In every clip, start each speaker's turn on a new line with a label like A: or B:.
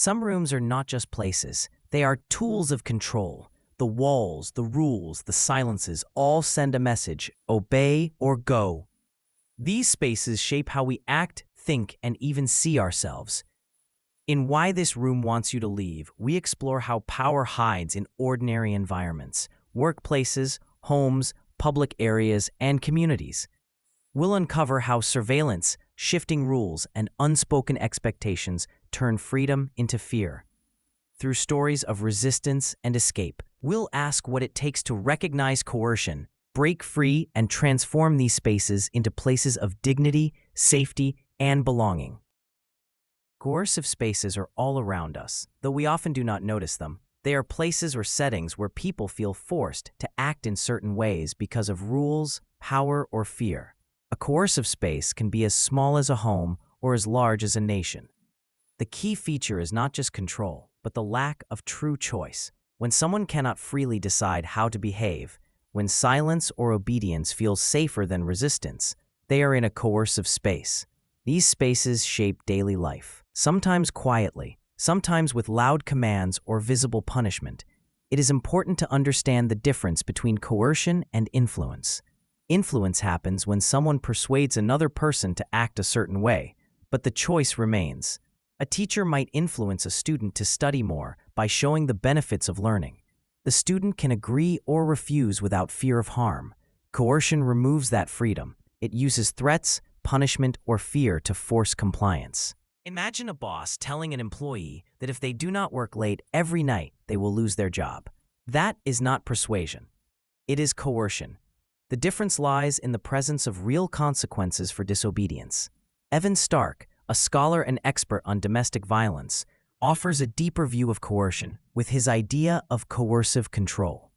A: Some rooms are not just places, they are tools of control. The walls, the rules, the silences all send a message: obey or go. These spaces shape how we act, think, and even see ourselves. In Why This Room Wants You to Leave, we explore how power hides in ordinary environments, workplaces, homes, public areas, and communities. We'll uncover how surveillance, shifting rules, and unspoken expectations turn freedom into fear. Through stories of resistance and escape, we'll ask what it takes to recognize coercion, break free, and transform these spaces into places of dignity, safety, and belonging. Coercive spaces are all around us, though we often do not notice them. They are places or settings where people feel forced to act in certain ways because of rules, power, or fear. A coercive space can be as small as a home or as large as a nation. The key feature is not just control, but the lack of true choice. When someone cannot freely decide how to behave, when silence or obedience feels safer than resistance, they are in a coercive space. These spaces shape daily life, sometimes quietly, sometimes with loud commands or visible punishment. It is important to understand the difference between coercion and influence. Influence happens when someone persuades another person to act a certain way, but the choice remains. A teacher might influence a student to study more by showing the benefits of learning. The student can agree or refuse without fear of harm. Coercion removes that freedom. It uses threats, punishment, or fear to force compliance. Imagine a boss telling an employee that if they do not work late every night, they will lose their job. That is not persuasion. It is coercion. The difference lies in the presence of real consequences for disobedience. Evan Stark, a scholar and expert on domestic violence, offers a deeper view of coercion with his idea of coercive control.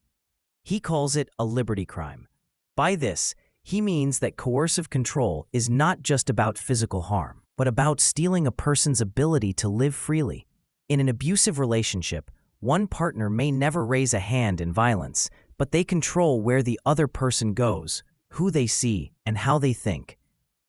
A: He calls it a liberty crime. By this, he means that coercive control is not just about physical harm, but about stealing a person's ability to live freely. In an abusive relationship, one partner may never raise a hand in violence, but they control where the other person goes, who they see, and how they think.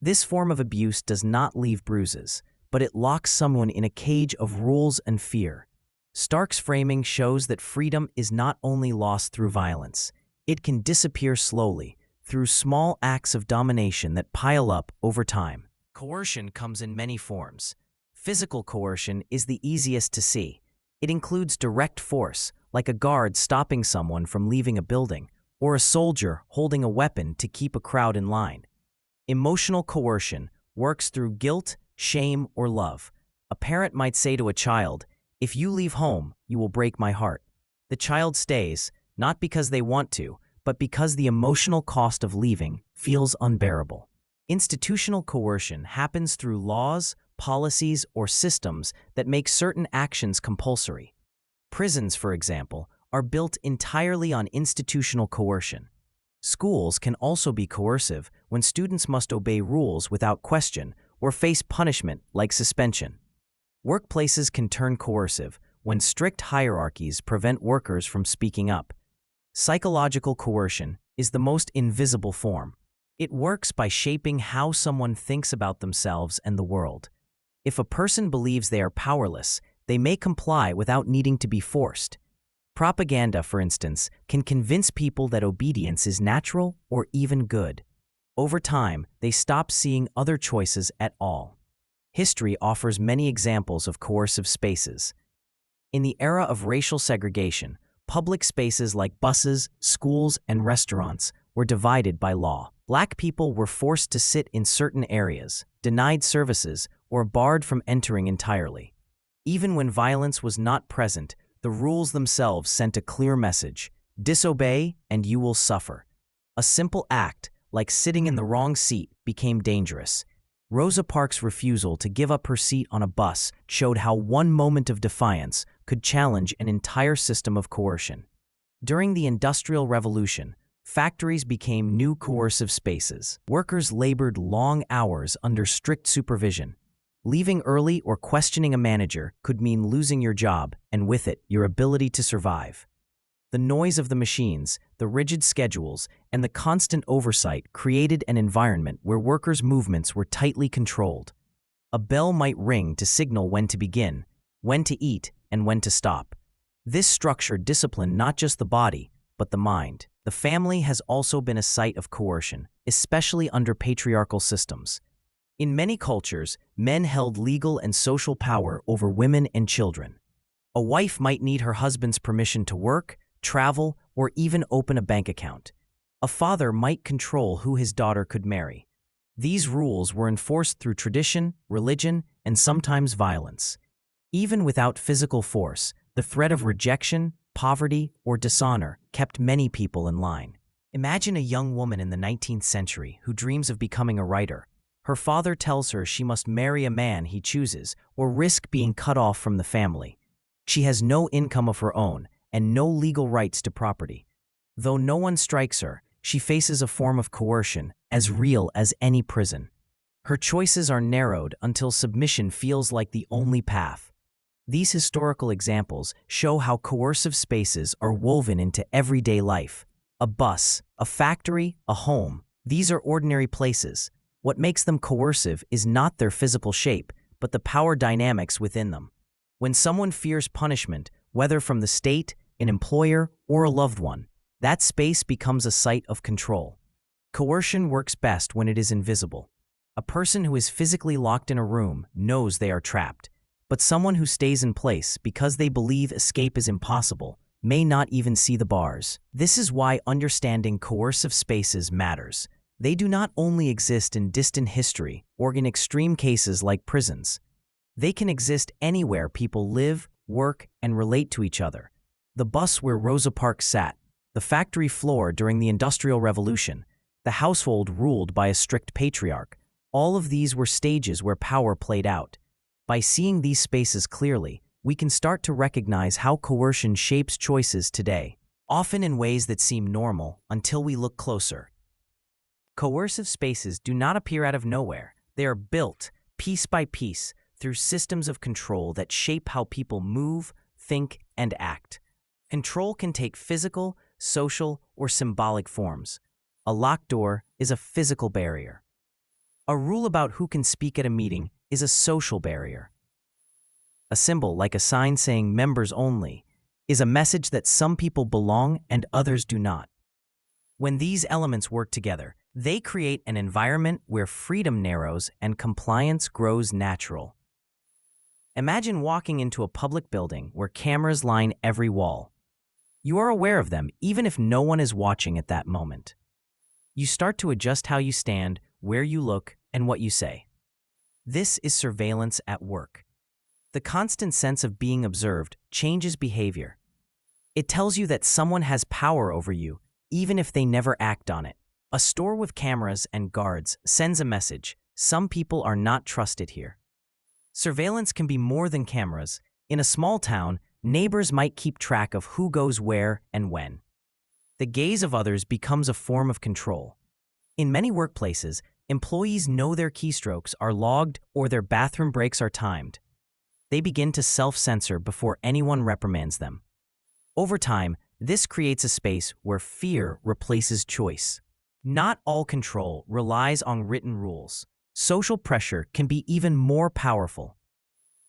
A: This form of abuse does not leave bruises, but it locks someone in a cage of rules and fear. Stark's framing shows that freedom is not only lost through violence. It can disappear slowly, through small acts of domination that pile up over time. Coercion comes in many forms. Physical coercion is the easiest to see. It includes direct force, like a guard stopping someone from leaving a building, or a soldier holding a weapon to keep a crowd in line. Emotional coercion works through guilt, shame, or love. A parent might say to a child, "If you leave home, you will break my heart." The child stays, not because they want to, but because the emotional cost of leaving feels unbearable. Institutional coercion happens through laws, policies, or systems that make certain actions compulsory. Prisons, for example, are built entirely on institutional coercion. Schools can also be coercive when students must obey rules without question or face punishment like suspension. Workplaces can turn coercive when strict hierarchies prevent workers from speaking up. Psychological coercion is the most invisible form. It works by shaping how someone thinks about themselves and the world. If a person believes they are powerless, they may comply without needing to be forced. Propaganda, for instance, can convince people that obedience is natural or even good. Over time, they stop seeing other choices at all. History offers many examples of coercive spaces. In the era of racial segregation, public spaces like buses, schools, and restaurants were divided by law. Black people were forced to sit in certain areas, denied services, or barred from entering entirely. Even when violence was not present, the rules themselves sent a clear message: disobey and you will suffer. A simple act, like sitting in the wrong seat, became dangerous. Rosa Parks' refusal to give up her seat on a bus showed how one moment of defiance could challenge an entire system of coercion. During the Industrial Revolution, factories became new coercive spaces. Workers labored long hours under strict supervision. Leaving early or questioning a manager could mean losing your job, and with it, your ability to survive. The noise of the machines, the rigid schedules, and the constant oversight created an environment where workers' movements were tightly controlled. A bell might ring to signal when to begin, when to eat, and when to stop. This structure disciplined not just the body, but the mind. The family has also been a site of coercion, especially under patriarchal systems. In many cultures, men held legal and social power over women and children. A wife might need her husband's permission to work, travel, or even open a bank account. A father might control who his daughter could marry. These rules were enforced through tradition, religion, and sometimes violence. Even without physical force, the threat of rejection, poverty, or dishonor kept many people in line. Imagine a young woman in the 19th century who dreams of becoming a writer. Her father tells her she must marry a man he chooses or risk being cut off from the family. She has no income of her own and no legal rights to property. Though no one strikes her, she faces a form of coercion as real as any prison. Her choices are narrowed until submission feels like the only path. These historical examples show how coercive spaces are woven into everyday life. A bus, a factory, a home, these are ordinary places. What makes them coercive is not their physical shape, but the power dynamics within them. When someone fears punishment, whether from the state, an employer, or a loved one, that space becomes a site of control. Coercion works best when it is invisible. A person who is physically locked in a room knows they are trapped, but someone who stays in place because they believe escape is impossible may not even see the bars. This is why understanding coercive spaces matters. They do not only exist in distant history or in extreme cases like prisons. They can exist anywhere people live, work, and relate to each other. The bus where Rosa Parks sat, the factory floor during the Industrial Revolution, the household ruled by a strict patriarch, all of these were stages where power played out. By seeing these spaces clearly, we can start to recognize how coercion shapes choices today, often in ways that seem normal until we look closer. Coercive spaces do not appear out of nowhere. They are built, piece by piece, through systems of control that shape how people move, think, and act. Control can take physical, social, or symbolic forms. A locked door is a physical barrier. A rule about who can speak at a meeting is a social barrier. A symbol like a sign saying members only is a message that some people belong and others do not. When these elements work together, they create an environment where freedom narrows and compliance grows natural. Imagine walking into a public building where cameras line every wall. You are aware of them even if no one is watching at that moment. You start to adjust how you stand, where you look, and what you say. This is surveillance at work. The constant sense of being observed changes behavior. It tells you that someone has power over you, even if they never act on it. A store with cameras and guards sends a message: some people are not trusted here. Surveillance can be more than cameras. In a small town, neighbors might keep track of who goes where and when. The gaze of others becomes a form of control. In many workplaces, employees know their keystrokes are logged or their bathroom breaks are timed. They begin to self-censor before anyone reprimands them. Over time, this creates a space where fear replaces choice. Not all control relies on written rules. Social pressure can be even more powerful.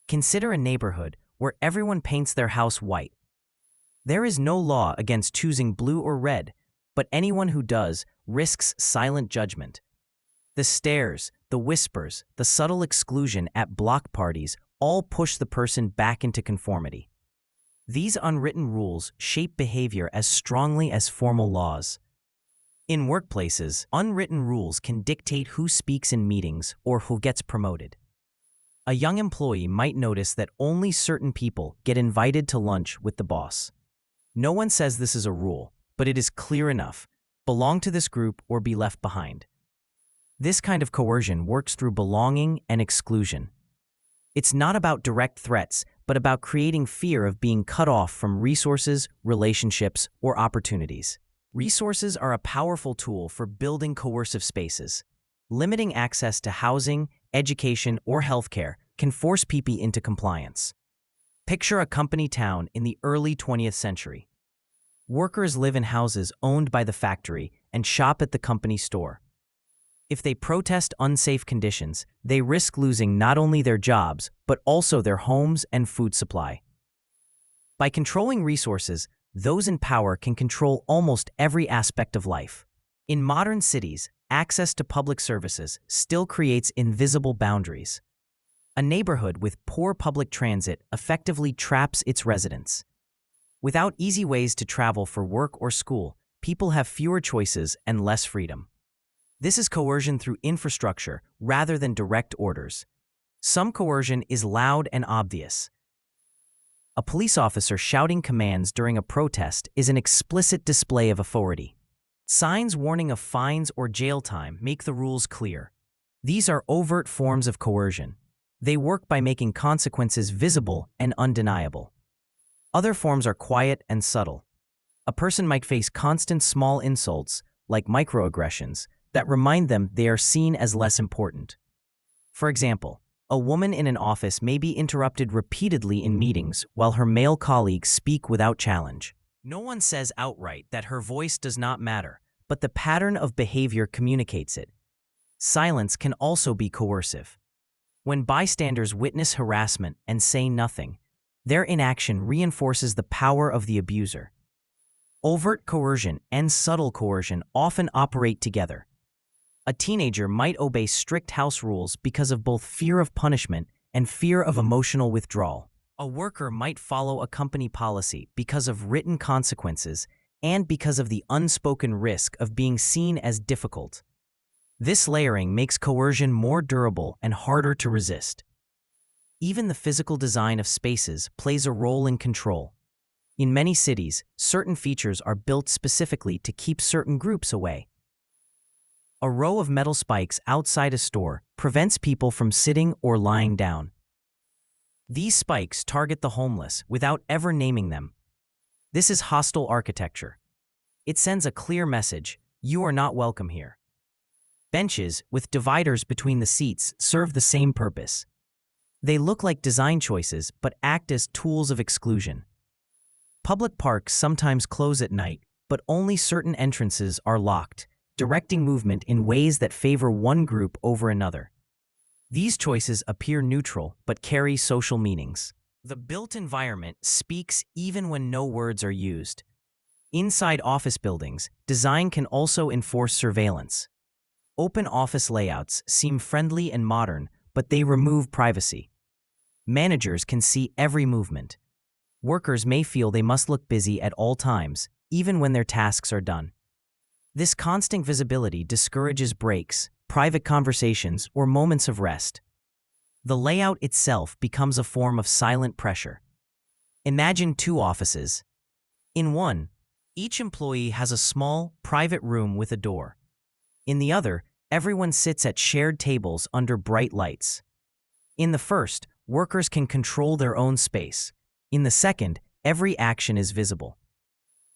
A: Consider a neighborhood where everyone paints their house white. There is no law against choosing blue or red, but anyone who does risks silent judgment. The stares, the whispers, the subtle exclusion at block parties all push the person back into conformity. These unwritten rules shape behavior as strongly as formal laws. In workplaces, unwritten rules can dictate who speaks in meetings or who gets promoted. A young employee might notice that only certain people get invited to lunch with the boss. No one says this is a rule, but it is clear enough: belong to this group or be left behind. This kind of coercion works through belonging and exclusion. It's not about direct threats, but about creating fear of being cut off from resources, relationships, or opportunities. Resources are a powerful tool for building coercive spaces. Limiting access to housing, education, or healthcare can force people into compliance. Picture a company town in the early 20th century. Workers live in houses owned by the factory and shop at the company store. If they protest unsafe conditions, they risk losing not only their jobs, but also their homes and food supply. By controlling resources, those in power can control almost every aspect of life. In modern cities, access to public services still creates invisible boundaries. A neighborhood with poor public transit effectively traps its residents. Without easy ways to travel for work or school, people have fewer choices and less freedom. This is coercion through infrastructure rather than direct orders. Some coercion is loud and obvious. A police officer shouting commands during a protest is an explicit display of authority. Signs warning of fines or jail time make the rules clear. These are overt forms of coercion. They work by making consequences visible and undeniable. Other forms are quiet and subtle. A person might face constant small insults, like microaggressions, that remind them they are seen as less important. For example, a woman in an office may be interrupted repeatedly in meetings while her male colleagues speak without challenge. No one says outright that her voice does not matter, but the pattern of behavior communicates it. Silence can also be coercive. When bystanders witness harassment and say nothing, their inaction reinforces the power of the abuser. Overt coercion and subtle coercion often operate together. A teenager might obey strict house rules because of both fear of punishment and fear of emotional withdrawal. A worker might follow a company policy because of written consequences and because of the unspoken risk of being seen as difficult. This layering makes coercion more durable and harder to resist. Even the physical design of spaces plays a role in control. In many cities, certain features are built specifically to keep certain groups away. A row of metal spikes outside a store prevents people from sitting or lying down. These spikes target the homeless without ever naming them. This is hostile architecture. It sends a clear message: you are not welcome here. Benches with dividers between the seats serve the same purpose. They look like design choices but act as tools of exclusion. Public parks sometimes close at night, but only certain entrances are locked, directing movement in ways that favor one group over another. These choices appear neutral but carry social meanings. The built environment speaks even when no words are used. Inside office buildings, design can also enforce surveillance. Open office layouts seem friendly and modern, but they remove privacy. Managers can see every movement. Workers may feel they must look busy at all times, even when their tasks are done. This constant visibility discourages breaks, private conversations, or moments of rest. The layout itself becomes a form of silent pressure. Imagine two offices. In one, each employee has a small, private room with a door. In the other, everyone sits at shared tables under bright lights. In the first, workers can control their own space. In the second, every action is visible.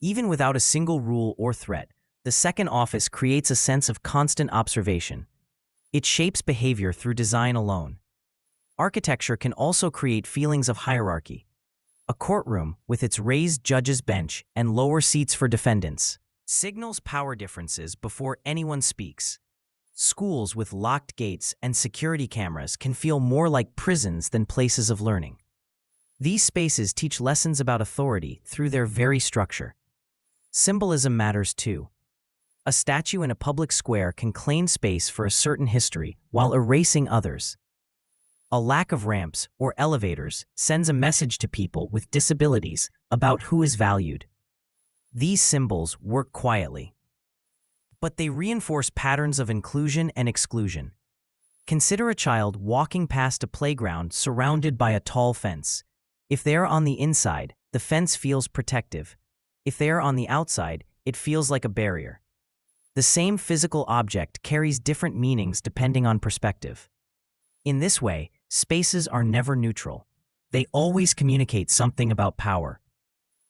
A: Even without a single rule or threat, the second office creates a sense of constant observation. It shapes behavior through design alone. Architecture can also create feelings of hierarchy. A courtroom, with its raised judge's bench and lower seats for defendants, signals power differences before anyone speaks. Schools with locked gates and security cameras can feel more like prisons than places of learning. These spaces teach lessons about authority through their very structure. Symbolism matters too. A statue in a public square can claim space for a certain history while erasing others. A lack of ramps or elevators sends a message to people with disabilities about who is valued. These symbols work quietly, but they reinforce patterns of inclusion and exclusion. Consider a child walking past a playground surrounded by a tall fence. If they are on the inside, the fence feels protective. If they are on the outside, it feels like a barrier. The same physical object carries different meanings depending on perspective. In this way, spaces are never neutral. They always communicate something about power.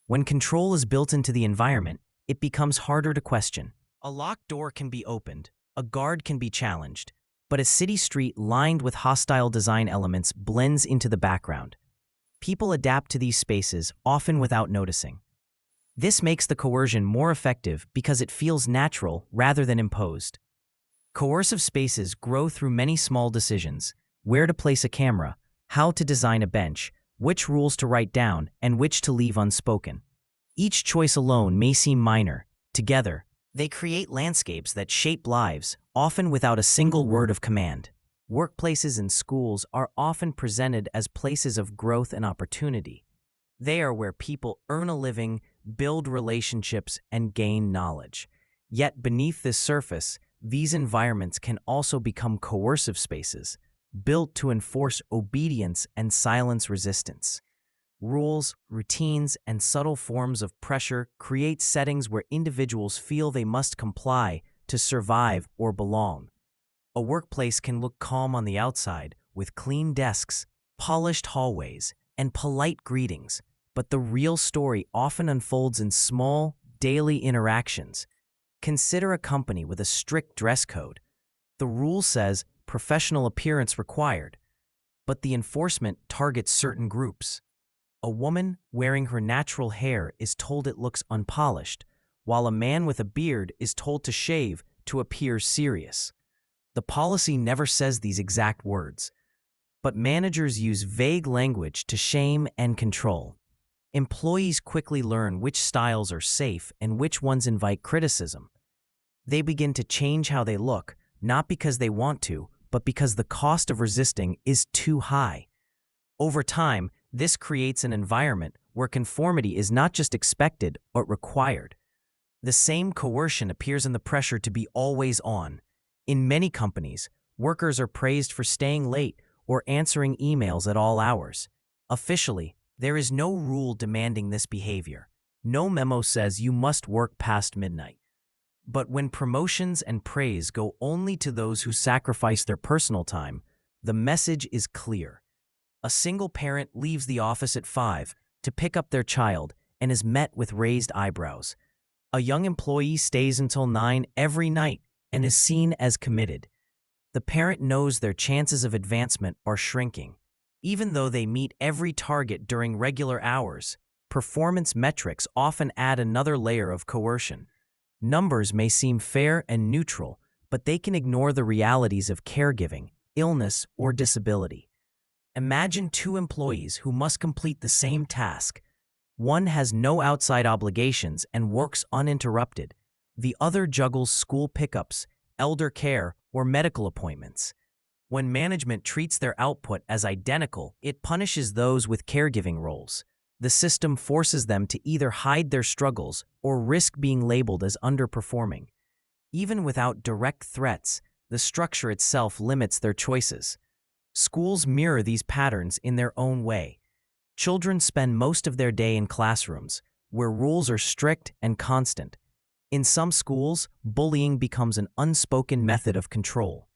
A: When control is built into the environment, it becomes harder to question. A locked door can be opened, a guard can be challenged, but a city street lined with hostile design elements blends into the background. People adapt to these spaces, often without noticing. This makes the coercion more effective because it feels natural rather than imposed. Coercive spaces grow through many small decisions: where to place a camera, how to design a bench, which rules to write down, and which to leave unspoken. Each choice alone may seem minor. Together, they create landscapes that shape lives, often without a single word of command. Workplaces and schools are often presented as places of growth and opportunity. They are where people earn a living, build relationships, and gain knowledge. Yet beneath this surface, these environments can also become coercive spaces, built to enforce obedience and silence resistance. Rules, routines, and subtle forms of pressure create settings where individuals feel they must comply to survive or belong. A workplace can look calm on the outside, with clean desks, polished hallways, and polite greetings, but the real story often unfolds in small, daily interactions. Consider a company with a strict dress code. The rule says professional appearance required, but the enforcement targets certain groups. A woman wearing her natural hair is told it looks unpolished, while a man with a beard is told to shave to appear serious. The policy never says these exact words, but managers use vague language to shame and control. Employees quickly learn which styles are safe and which ones invite criticism. They begin to change how they look, not because they want to, but because the cost of resisting is too high. Over time, this creates an environment where conformity is not just expected, but required. The same coercion appears in the pressure to be always on. In many companies, workers are praised for staying late or answering emails at all hours. Officially, there is no rule demanding this behavior. No memo says you must work past midnight. But when promotions and praise go only to those who sacrifice their personal time, the message is clear. A single parent leaves the office at 5 to pick up their child and is met with raised eyebrows. A young employee stays until 9 every night and is seen as committed. The parent knows their chances of advancement are shrinking. Even though they meet every target during regular hours, performance metrics often add another layer of coercion. Numbers may seem fair and neutral, but they can ignore the realities of caregiving, illness, or disability. Imagine 2 employees who must complete the same task. One has no outside obligations and works uninterrupted. The other juggles school pickups, elder care, or medical appointments. When management treats their output as identical, it punishes those with caregiving roles. The system forces them to either hide their struggles or risk being labeled as underperforming. Even without direct threats, the structure itself limits their choices. Schools mirror these patterns in their own way. Children spend most of their day in classrooms, where rules are strict and constant. In some schools, bullying becomes an unspoken method of control.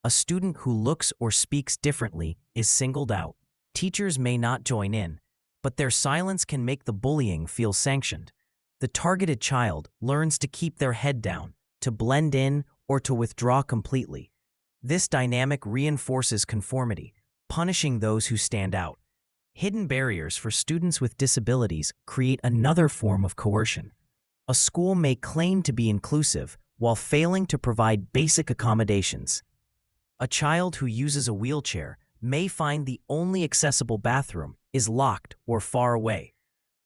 A: A student who looks or speaks differently is singled out. Teachers may not join in, but their silence can make the bullying feel sanctioned. The targeted child learns to keep their head down, to blend in, or to withdraw completely. This dynamic reinforces conformity, punishing those who stand out. Hidden barriers for students with disabilities create another form of coercion. A school may claim to be inclusive while failing to provide basic accommodations. A child who uses a wheelchair may find the only accessible bathroom is locked or far away.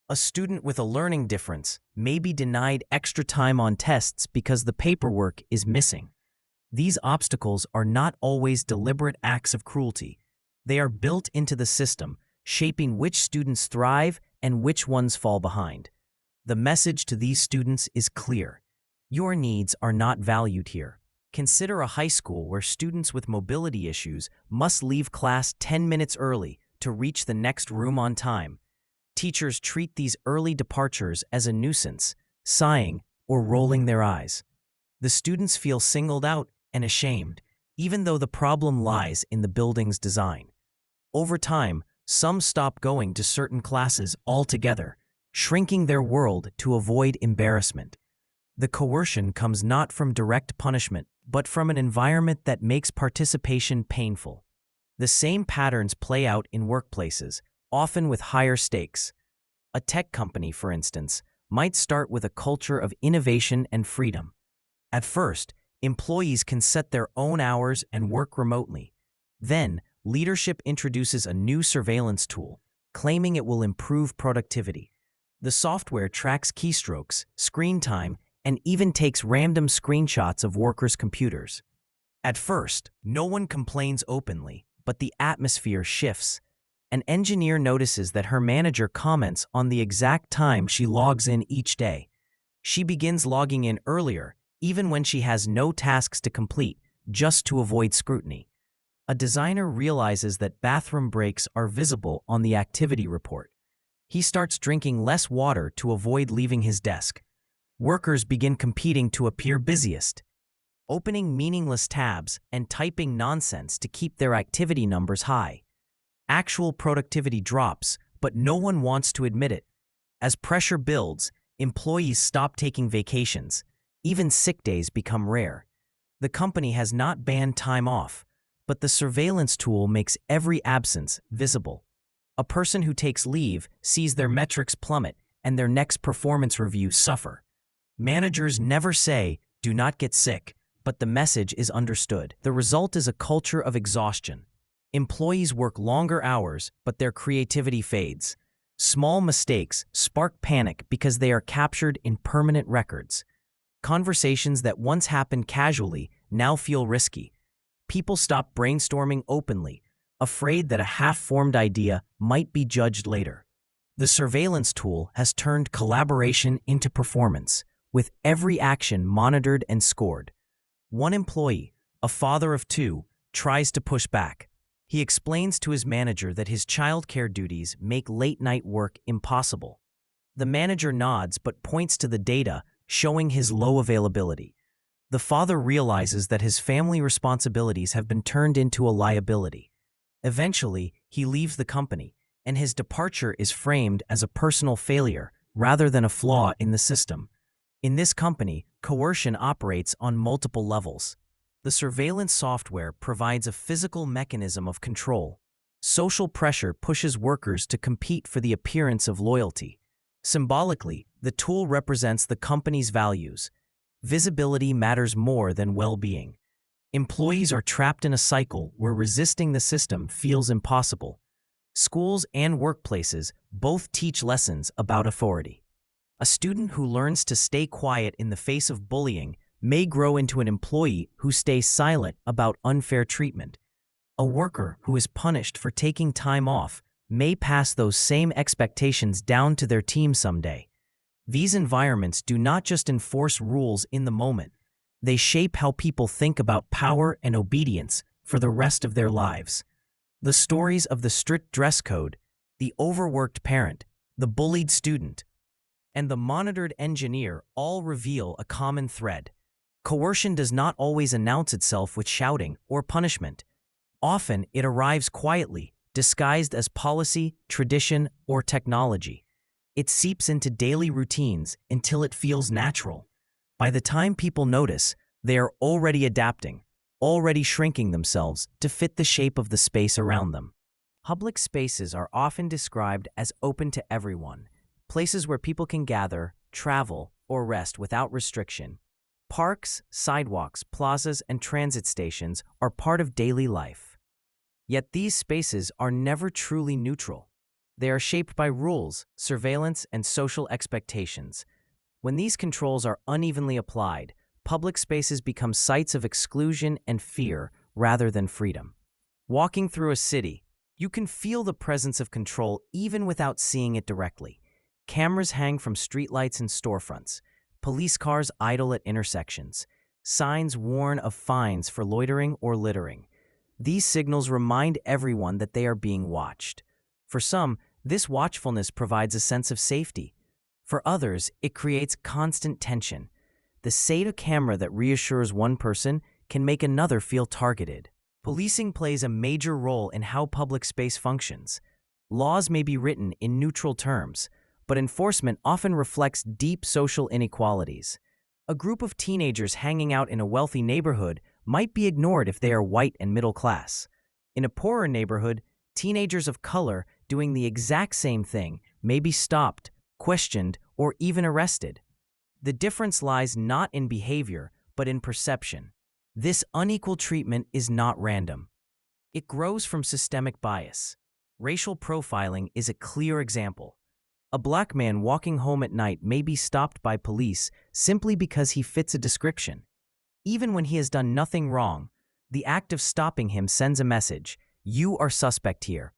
A: A student with a learning difference may be denied extra time on tests because the paperwork is missing. These obstacles are not always deliberate acts of cruelty. They are built into the system, shaping which students thrive and which ones fall behind. The message to these students is clear. Your needs are not valued here. Consider a high school where students with mobility issues must leave class 10 minutes early to reach the next room on time. Teachers treat these early departures as a nuisance, sighing or rolling their eyes. The students feel singled out and ashamed, even though the problem lies in the building's design. Over time, some stop going to certain classes altogether, shrinking their world to avoid embarrassment. The coercion comes not from direct punishment, but from an environment that makes participation painful. The same patterns play out in workplaces, often with higher stakes. A tech company, for instance, might start with a culture of innovation and freedom. At first, Employees can set their own hours and work remotely. Then, leadership introduces a new surveillance tool, claiming it will improve productivity. The software tracks keystrokes, screen time, and even takes random screenshots of workers' computers. At first, no one complains openly, but the atmosphere shifts. An engineer notices that her manager comments on the exact time she logs in each day. She begins logging in earlier, even when she has no tasks to complete, just to avoid scrutiny. A designer realizes that bathroom breaks are visible on the activity report. He starts drinking less water to avoid leaving his desk. Workers begin competing to appear busiest, opening meaningless tabs and typing nonsense to keep their activity numbers high. Actual productivity drops, but no one wants to admit it. As pressure builds, employees stop taking vacations. Even sick days become rare. The company has not banned time off, but the surveillance tool makes every absence visible. A person who takes leave sees their metrics plummet and their next performance review suffer. Managers never say, "Do not get sick," but the message is understood. The result is a culture of exhaustion. Employees work longer hours, but their creativity fades. Small mistakes spark panic because they are captured in permanent records. Conversations that once happened casually now feel risky. People stop brainstorming openly, afraid that a half-formed idea might be judged later. The surveillance tool has turned collaboration into performance, with every action monitored and scored. One employee, a father of two, tries to push back. He explains to his manager that his childcare duties make late-night work impossible. The manager nods but points to the data, showing his low availability. The father realizes that his family responsibilities have been turned into a liability. Eventually, he leaves the company, and his departure is framed as a personal failure rather than a flaw in the system. In this company, coercion operates on multiple levels. The surveillance software provides a physical mechanism of control. Social pressure pushes workers to compete for the appearance of loyalty. Symbolically, the tool represents the company's values. Visibility matters more than well-being. Employees are trapped in a cycle where resisting the system feels impossible. Schools and workplaces both teach lessons about authority. A student who learns to stay quiet in the face of bullying may grow into an employee who stays silent about unfair treatment. A worker who is punished for taking time off may pass those same expectations down to their team someday. These environments do not just enforce rules in the moment. They shape how people think about power and obedience for the rest of their lives. The stories of the strict dress code, the overworked parent, the bullied student, and the monitored engineer all reveal a common thread. Coercion does not always announce itself with shouting or punishment. Often, it arrives quietly, disguised as policy, tradition, or technology. It seeps into daily routines until it feels natural. By the time people notice, they are already adapting, already shrinking themselves to fit the shape of the space around them. Public spaces are often described as open to everyone, places where people can gather, travel, or rest without restriction. Parks, sidewalks, plazas, and transit stations are part of daily life. Yet these spaces are never truly neutral. They are shaped by rules, surveillance, and social expectations. When these controls are unevenly applied, public spaces become sites of exclusion and fear rather than freedom. Walking through a city, you can feel the presence of control even without seeing it directly. Cameras hang from streetlights and storefronts. Police cars idle at intersections. Signs warn of fines for loitering or littering. These signals remind everyone that they are being watched. For some, this watchfulness provides a sense of safety. For others, it creates constant tension. The sight of a camera that reassures one person can make another feel targeted. Policing plays a major role in how public space functions. Laws may be written in neutral terms, but enforcement often reflects deep social inequalities. A group of teenagers hanging out in a wealthy neighborhood might be ignored if they are white and middle class. In a poorer neighborhood, teenagers of color doing the exact same thing may be stopped, questioned, or even arrested. The difference lies not in behavior, but in perception. This unequal treatment is not random. It grows from systemic bias. Racial profiling is a clear example. A black man walking home at night may be stopped by police simply because he fits a description. Even when he has done nothing wrong, the act of stopping him sends a message: you are suspect here.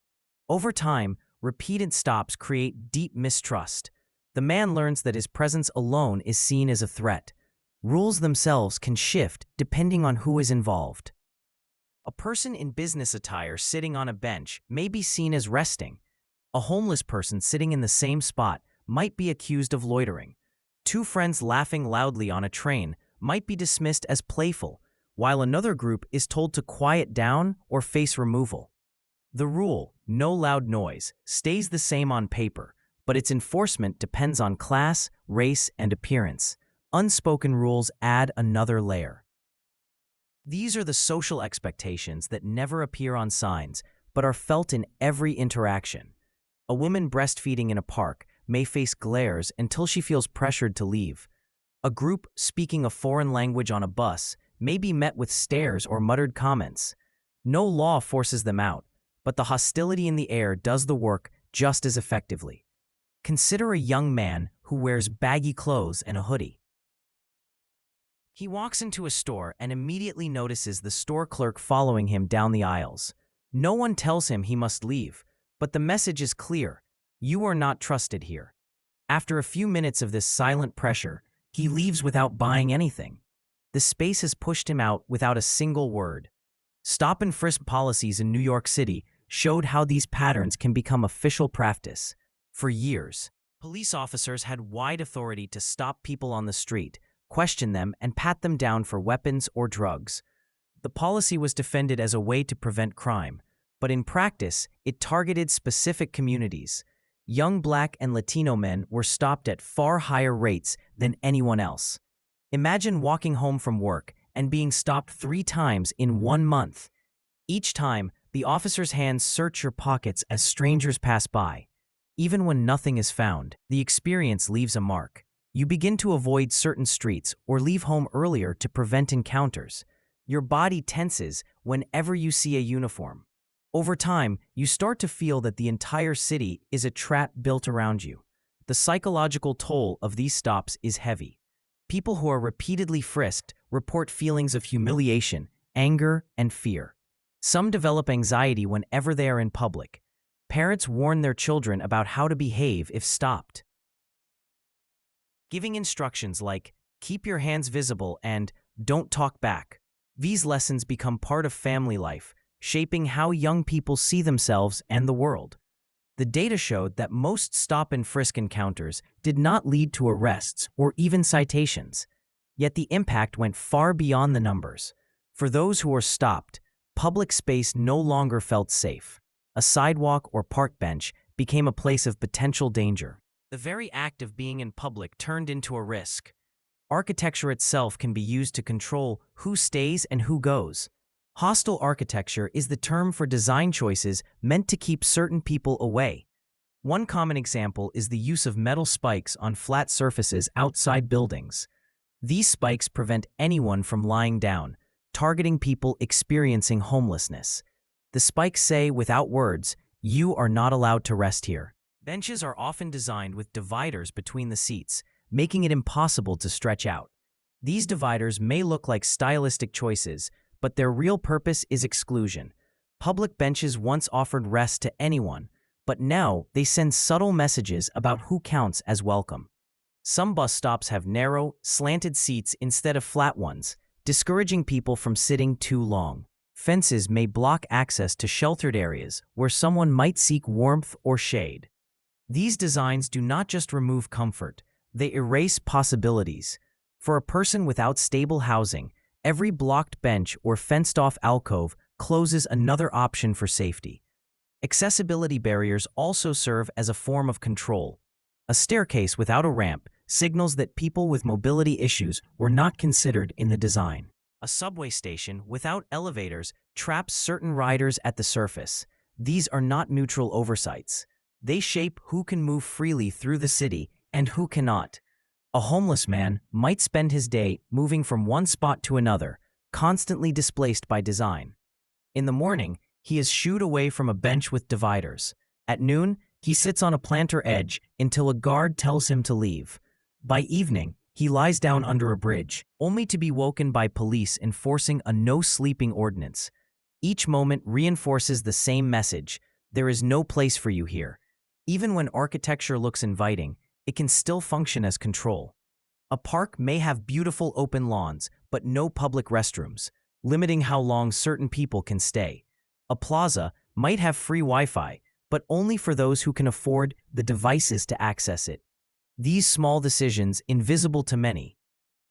A: Over time, repeated stops create deep mistrust. The man learns that his presence alone is seen as a threat. Rules themselves can shift depending on who is involved. A person in business attire sitting on a bench may be seen as resting. A homeless person sitting in the same spot might be accused of loitering. Two friends laughing loudly on a train might be dismissed as playful, while another group is told to quiet down or face removal. The rule, no loud noise, stays the same on paper, but its enforcement depends on class, race, and appearance. Unspoken rules add another layer. These are the social expectations that never appear on signs, but are felt in every interaction. A woman breastfeeding in a park may face glares until she feels pressured to leave. A group speaking a foreign language on a bus may be met with stares or muttered comments. No law forces them out, but the hostility in the air does the work just as effectively. Consider a young man who wears baggy clothes and a hoodie. He walks into a store and immediately notices the store clerk following him down the aisles. No one tells him he must leave, but the message is clear: you are not trusted here. After a few minutes of this silent pressure, he leaves without buying anything. The space has pushed him out without a single word. Stop and frisk policies in New York City showed how these patterns can become official practice. For years, police officers had wide authority to stop people on the street, question them, and pat them down for weapons or drugs. The policy was defended as a way to prevent crime, but in practice, it targeted specific communities. Young Black and Latino men were stopped at far higher rates than anyone else. Imagine walking home from work and being stopped 3 times in 1 month. Each time, the officer's hands search your pockets as strangers pass by. Even when nothing is found, the experience leaves a mark. You begin to avoid certain streets or leave home earlier to prevent encounters. Your body tenses whenever you see a uniform. Over time, you start to feel that the entire city is a trap built around you. The psychological toll of these stops is heavy. People who are repeatedly frisked report feelings of humiliation, anger, and fear. Some develop anxiety whenever they are in public. Parents warn their children about how to behave if stopped. Giving instructions like, keep your hands visible and don't talk back. These lessons become part of family life, shaping how young people see themselves and the world. The data showed that most stop and frisk encounters did not lead to arrests or even citations. Yet the impact went far beyond the numbers. For those who were stopped, public space no longer felt safe. A sidewalk or park bench became a place of potential danger. The very act of being in public turned into a risk. Architecture itself can be used to control who stays and who goes. Hostile architecture is the term for design choices meant to keep certain people away. One common example is the use of metal spikes on flat surfaces outside buildings. These spikes prevent anyone from lying down, targeting people experiencing homelessness. The spikes say, without words, you are not allowed to rest here. Benches are often designed with dividers between the seats, making it impossible to stretch out. These dividers may look like stylistic choices, but their real purpose is exclusion. Public benches once offered rest to anyone, but now they send subtle messages about who counts as welcome. Some bus stops have narrow, slanted seats instead of flat ones, discouraging people from sitting too long. Fences may block access to sheltered areas where someone might seek warmth or shade. These designs do not just remove comfort, they erase possibilities. For a person without stable housing, every blocked bench or fenced-off alcove closes another option for safety. Accessibility barriers also serve as a form of control. A staircase without a ramp signals that people with mobility issues were not considered in the design. A subway station without elevators traps certain riders at the surface. These are not neutral oversights. They shape who can move freely through the city and who cannot. A homeless man might spend his day moving from one spot to another, constantly displaced by design. In the morning, he is shooed away from a bench with dividers. At noon, he sits on a planter edge until a guard tells him to leave. By evening, he lies down under a bridge, only to be woken by police enforcing a no-sleeping ordinance. Each moment reinforces the same message: there is no place for you here. Even when architecture looks inviting, it can still function as control. A park may have beautiful open lawns, but no public restrooms, limiting how long certain people can stay. A plaza might have free Wi-Fi, but only for those who can afford the devices to access it. These small decisions, invisible to many,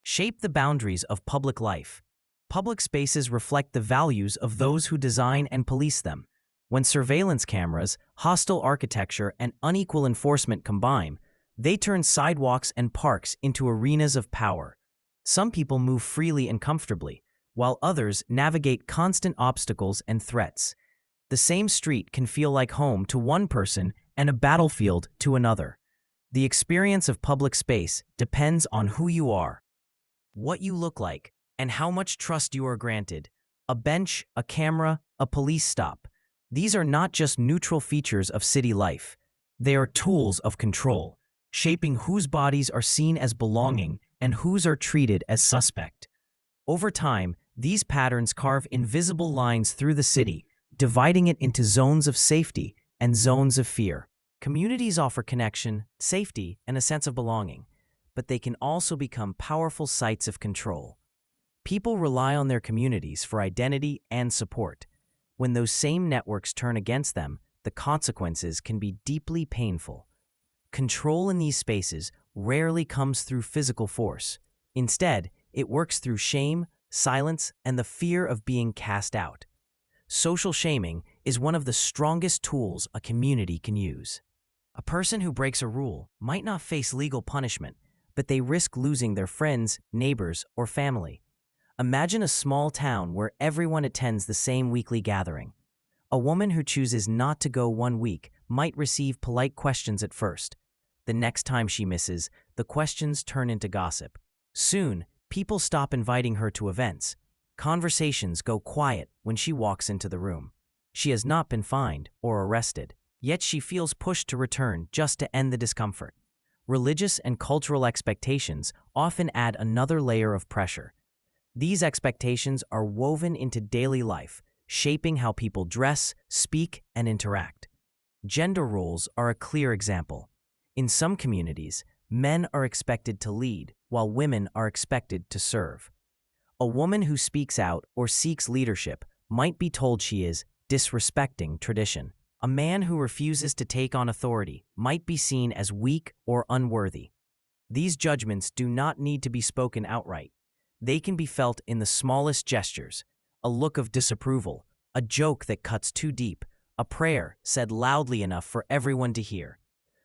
A: shape the boundaries of public life. Public spaces reflect the values of those who design and police them. When surveillance cameras, hostile architecture, and unequal enforcement combine, they turn sidewalks and parks into arenas of power. Some people move freely and comfortably, while others navigate constant obstacles and threats. The same street can feel like home to one person and a battlefield to another. The experience of public space depends on who you are, what you look like, and how much trust you are granted. A bench, a camera, a police stop. These are not just neutral features of city life. They are tools of control, shaping whose bodies are seen as belonging and whose are treated as suspect. Over time, these patterns carve invisible lines through the city, dividing it into zones of safety and zones of fear. Communities offer connection, safety, and a sense of belonging, but they can also become powerful sites of control. People rely on their communities for identity and support. When those same networks turn against them, the consequences can be deeply painful. Control in these spaces rarely comes through physical force. Instead, it works through shame, silence, and the fear of being cast out. Social shaming is one of the strongest tools a community can use. A person who breaks a rule might not face legal punishment, but they risk losing their friends, neighbors, or family. Imagine a small town where everyone attends the same weekly gathering. A woman who chooses not to go one week might receive polite questions at first. The next time she misses, the questions turn into gossip. Soon, people stop inviting her to events. Conversations go quiet when she walks into the room. She has not been fined or arrested, yet she feels pushed to return just to end the discomfort. Religious and cultural expectations often add another layer of pressure. These expectations are woven into daily life, shaping how people dress, speak, and interact. Gender roles are a clear example. In some communities, men are expected to lead, while women are expected to serve. A woman who speaks out or seeks leadership might be told she is disrespecting tradition. A man who refuses to take on authority might be seen as weak or unworthy. These judgments do not need to be spoken outright. They can be felt in the smallest gestures: a look of disapproval, a joke that cuts too deep, a prayer said loudly enough for everyone to hear.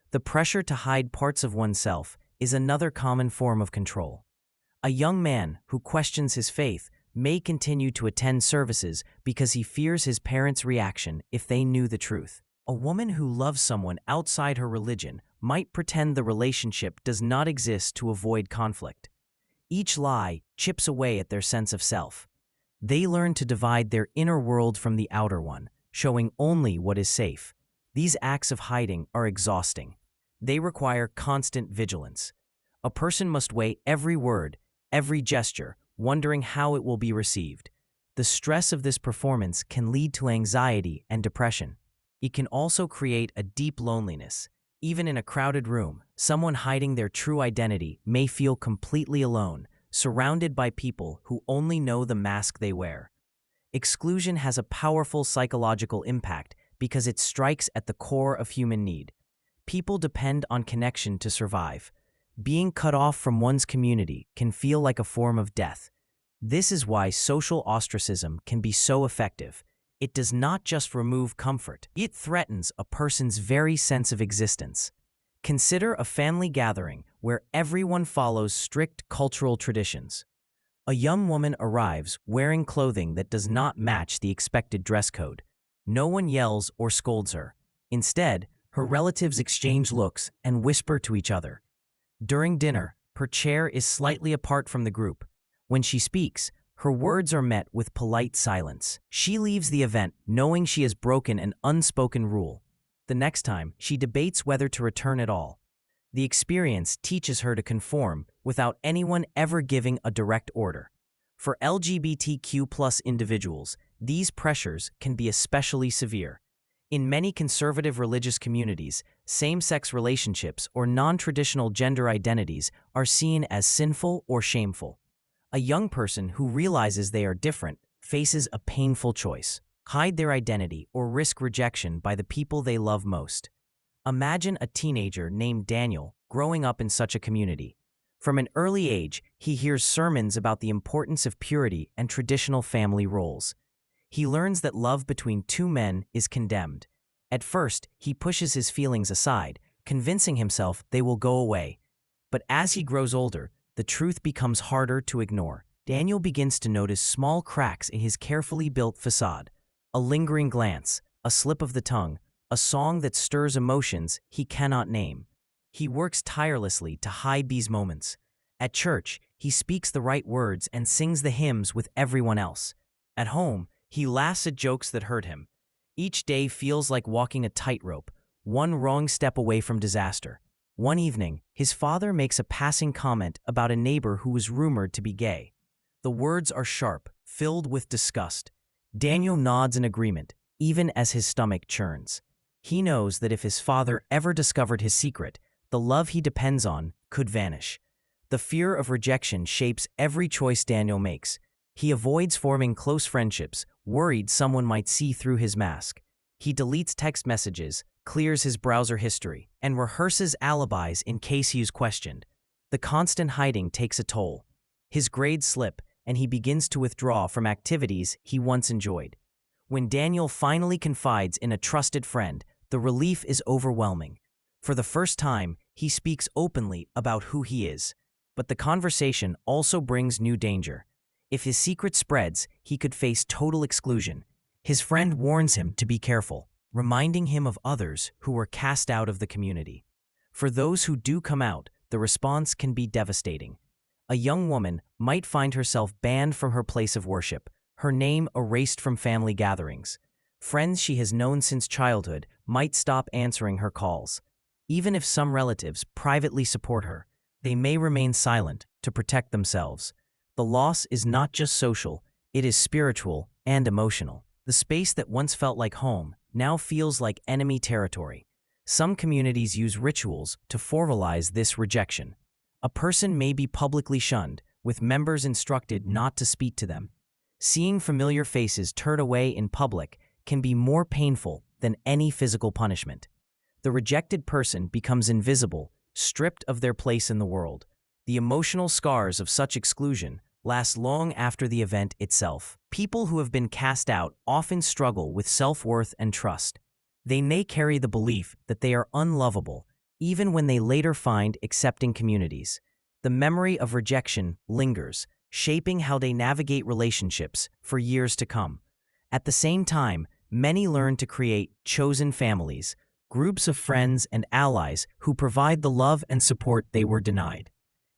A: The pressure to hide parts of oneself is another common form of control. A young man who questions his faith may continue to attend services because he fears his parents' reaction if they knew the truth. A woman who loves someone outside her religion might pretend the relationship does not exist to avoid conflict. Each lie chips away at their sense of self. They learn to divide their inner world from the outer one, showing only what is safe. These acts of hiding are exhausting. They require constant vigilance. A person must weigh every word, every gesture, wondering how it will be received. The stress of this performance can lead to anxiety and depression. It can also create a deep loneliness. Even in a crowded room, someone hiding their true identity may feel completely alone, surrounded by people who only know the mask they wear. Exclusion has a powerful psychological impact because it strikes at the core of human need. People depend on connection to survive. Being cut off from one's community can feel like a form of death. This is why social ostracism can be so effective. It does not just remove comfort, it threatens a person's very sense of existence. Consider a family gathering where everyone follows strict cultural traditions. A young woman arrives wearing clothing that does not match the expected dress code. No one yells or scolds her. Instead, her relatives exchange looks and whisper to each other. During dinner, her chair is slightly apart from the group. When she speaks, her words are met with polite silence. She leaves the event knowing she has broken an unspoken rule. The next time, she debates whether to return at all. The experience teaches her to conform without anyone ever giving a direct order. For LGBTQ+ individuals, these pressures can be especially severe. In many conservative religious communities, same-sex relationships or non-traditional gender identities are seen as sinful or shameful. A young person who realizes they are different faces a painful choice: hide their identity or risk rejection by the people they love most. Imagine a teenager named Daniel growing up in such a community. From an early age, he hears sermons about the importance of purity and traditional family roles. He learns that love between two men is condemned. At first, he pushes his feelings aside, convincing himself they will go away. But as he grows older, the truth becomes harder to ignore. Daniel begins to notice small cracks in his carefully built facade: a lingering glance, a slip of the tongue, a song that stirs emotions he cannot name. He works tirelessly to hide these moments. At church, he speaks the right words and sings the hymns with everyone else. At home, he laughs at jokes that hurt him. Each day feels like walking a tightrope, one wrong step away from disaster. One evening, his father makes a passing comment about a neighbor who was rumored to be gay. The words are sharp, filled with disgust. Daniel nods in agreement, even as his stomach churns. He knows that if his father ever discovered his secret, the love he depends on could vanish. The fear of rejection shapes every choice Daniel makes. He avoids forming close friendships, worried someone might see through his mask. He deletes text messages, clears his browser history, and rehearses alibis in case he is questioned. The constant hiding takes a toll. His grades slip, and he begins to withdraw from activities he once enjoyed. When Daniel finally confides in a trusted friend, the relief is overwhelming. For the first time, he speaks openly about who he is. But the conversation also brings new danger. If his secret spreads, he could face total exclusion. His friend warns him to be careful, reminding him of others who were cast out of the community. For those who do come out, the response can be devastating. A young woman might find herself banned from her place of worship, her name erased from family gatherings. Friends she has known since childhood might stop answering her calls. Even if some relatives privately support her, they may remain silent to protect themselves. The loss is not just social, it is spiritual and emotional. The space that once felt like home now feels like enemy territory. Some communities use rituals to formalize this rejection. A person may be publicly shunned, with members instructed not to speak to them. Seeing familiar faces turned away in public can be more painful than any physical punishment. The rejected person becomes invisible, stripped of their place in the world. The emotional scars of such exclusion last long after the event itself. People who have been cast out often struggle with self-worth and trust. They may carry the belief that they are unlovable, even when they later find accepting communities. The memory of rejection lingers, shaping how they navigate relationships for years to come. At the same time, many learn to create chosen families, groups of friends and allies who provide the love and support they were denied.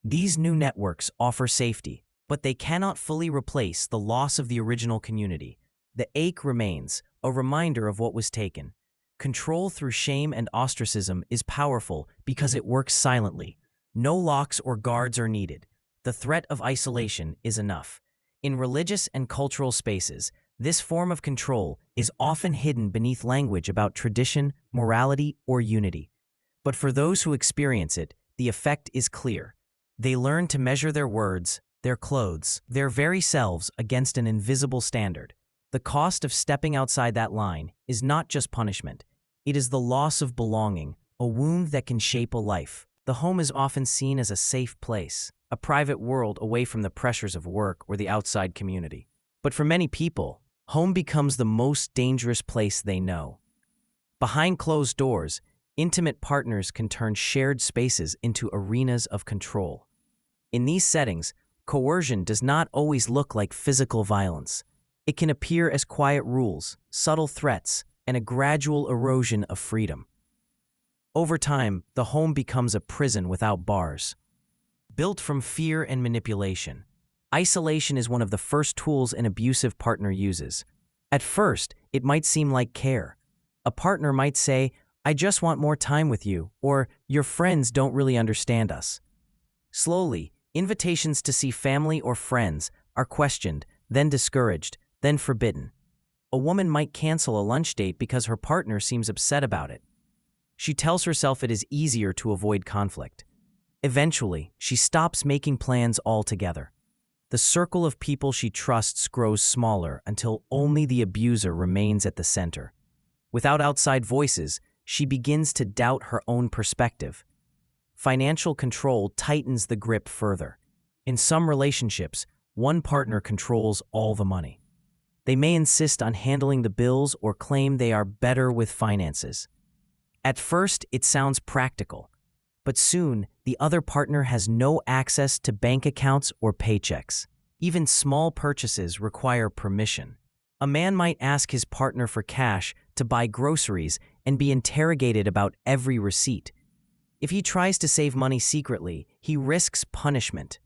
A: These new networks offer safety, but they cannot fully replace the loss of the original community. The ache remains, a reminder of what was taken. Control through shame and ostracism is powerful because it works silently. No locks or guards are needed. The threat of isolation is enough. In religious and cultural spaces, this form of control is often hidden beneath language about tradition, morality, or unity. But for those who experience it, the effect is clear. They learn to measure their words, their clothes, their very selves against an invisible standard. The cost of stepping outside that line is not just punishment. It is the loss of belonging, a wound that can shape a life. The home is often seen as a safe place, a private world away from the pressures of work or the outside community. But for many people, home becomes the most dangerous place they know. Behind closed doors, intimate partners can turn shared spaces into arenas of control. In these settings, coercion does not always look like physical violence. It can appear as quiet rules, subtle threats, and a gradual erosion of freedom. Over time, the home becomes a prison without bars. Built from fear and manipulation, Isolation is one of the first tools an abusive partner uses. At first, it might seem like care. A partner might say, "I just want more time with you," or "Your friends don't really understand us." Slowly, invitations to see family or friends are questioned, then discouraged, then forbidden. A woman might cancel a lunch date because her partner seems upset about it. She tells herself it is easier to avoid conflict. Eventually, she stops making plans altogether. The circle of people she trusts grows smaller until only the abuser remains at the center. Without outside voices, she begins to doubt her own perspective. Financial control tightens the grip further. In some relationships, one partner controls all the money. They may insist on handling the bills or claim they are better with finances. At first, it sounds practical, but soon the other partner has no access to bank accounts or paychecks. Even small purchases require permission. A man might ask his partner for cash to buy groceries and be interrogated about every receipt. If he tries to save money secretly, he risks punishment.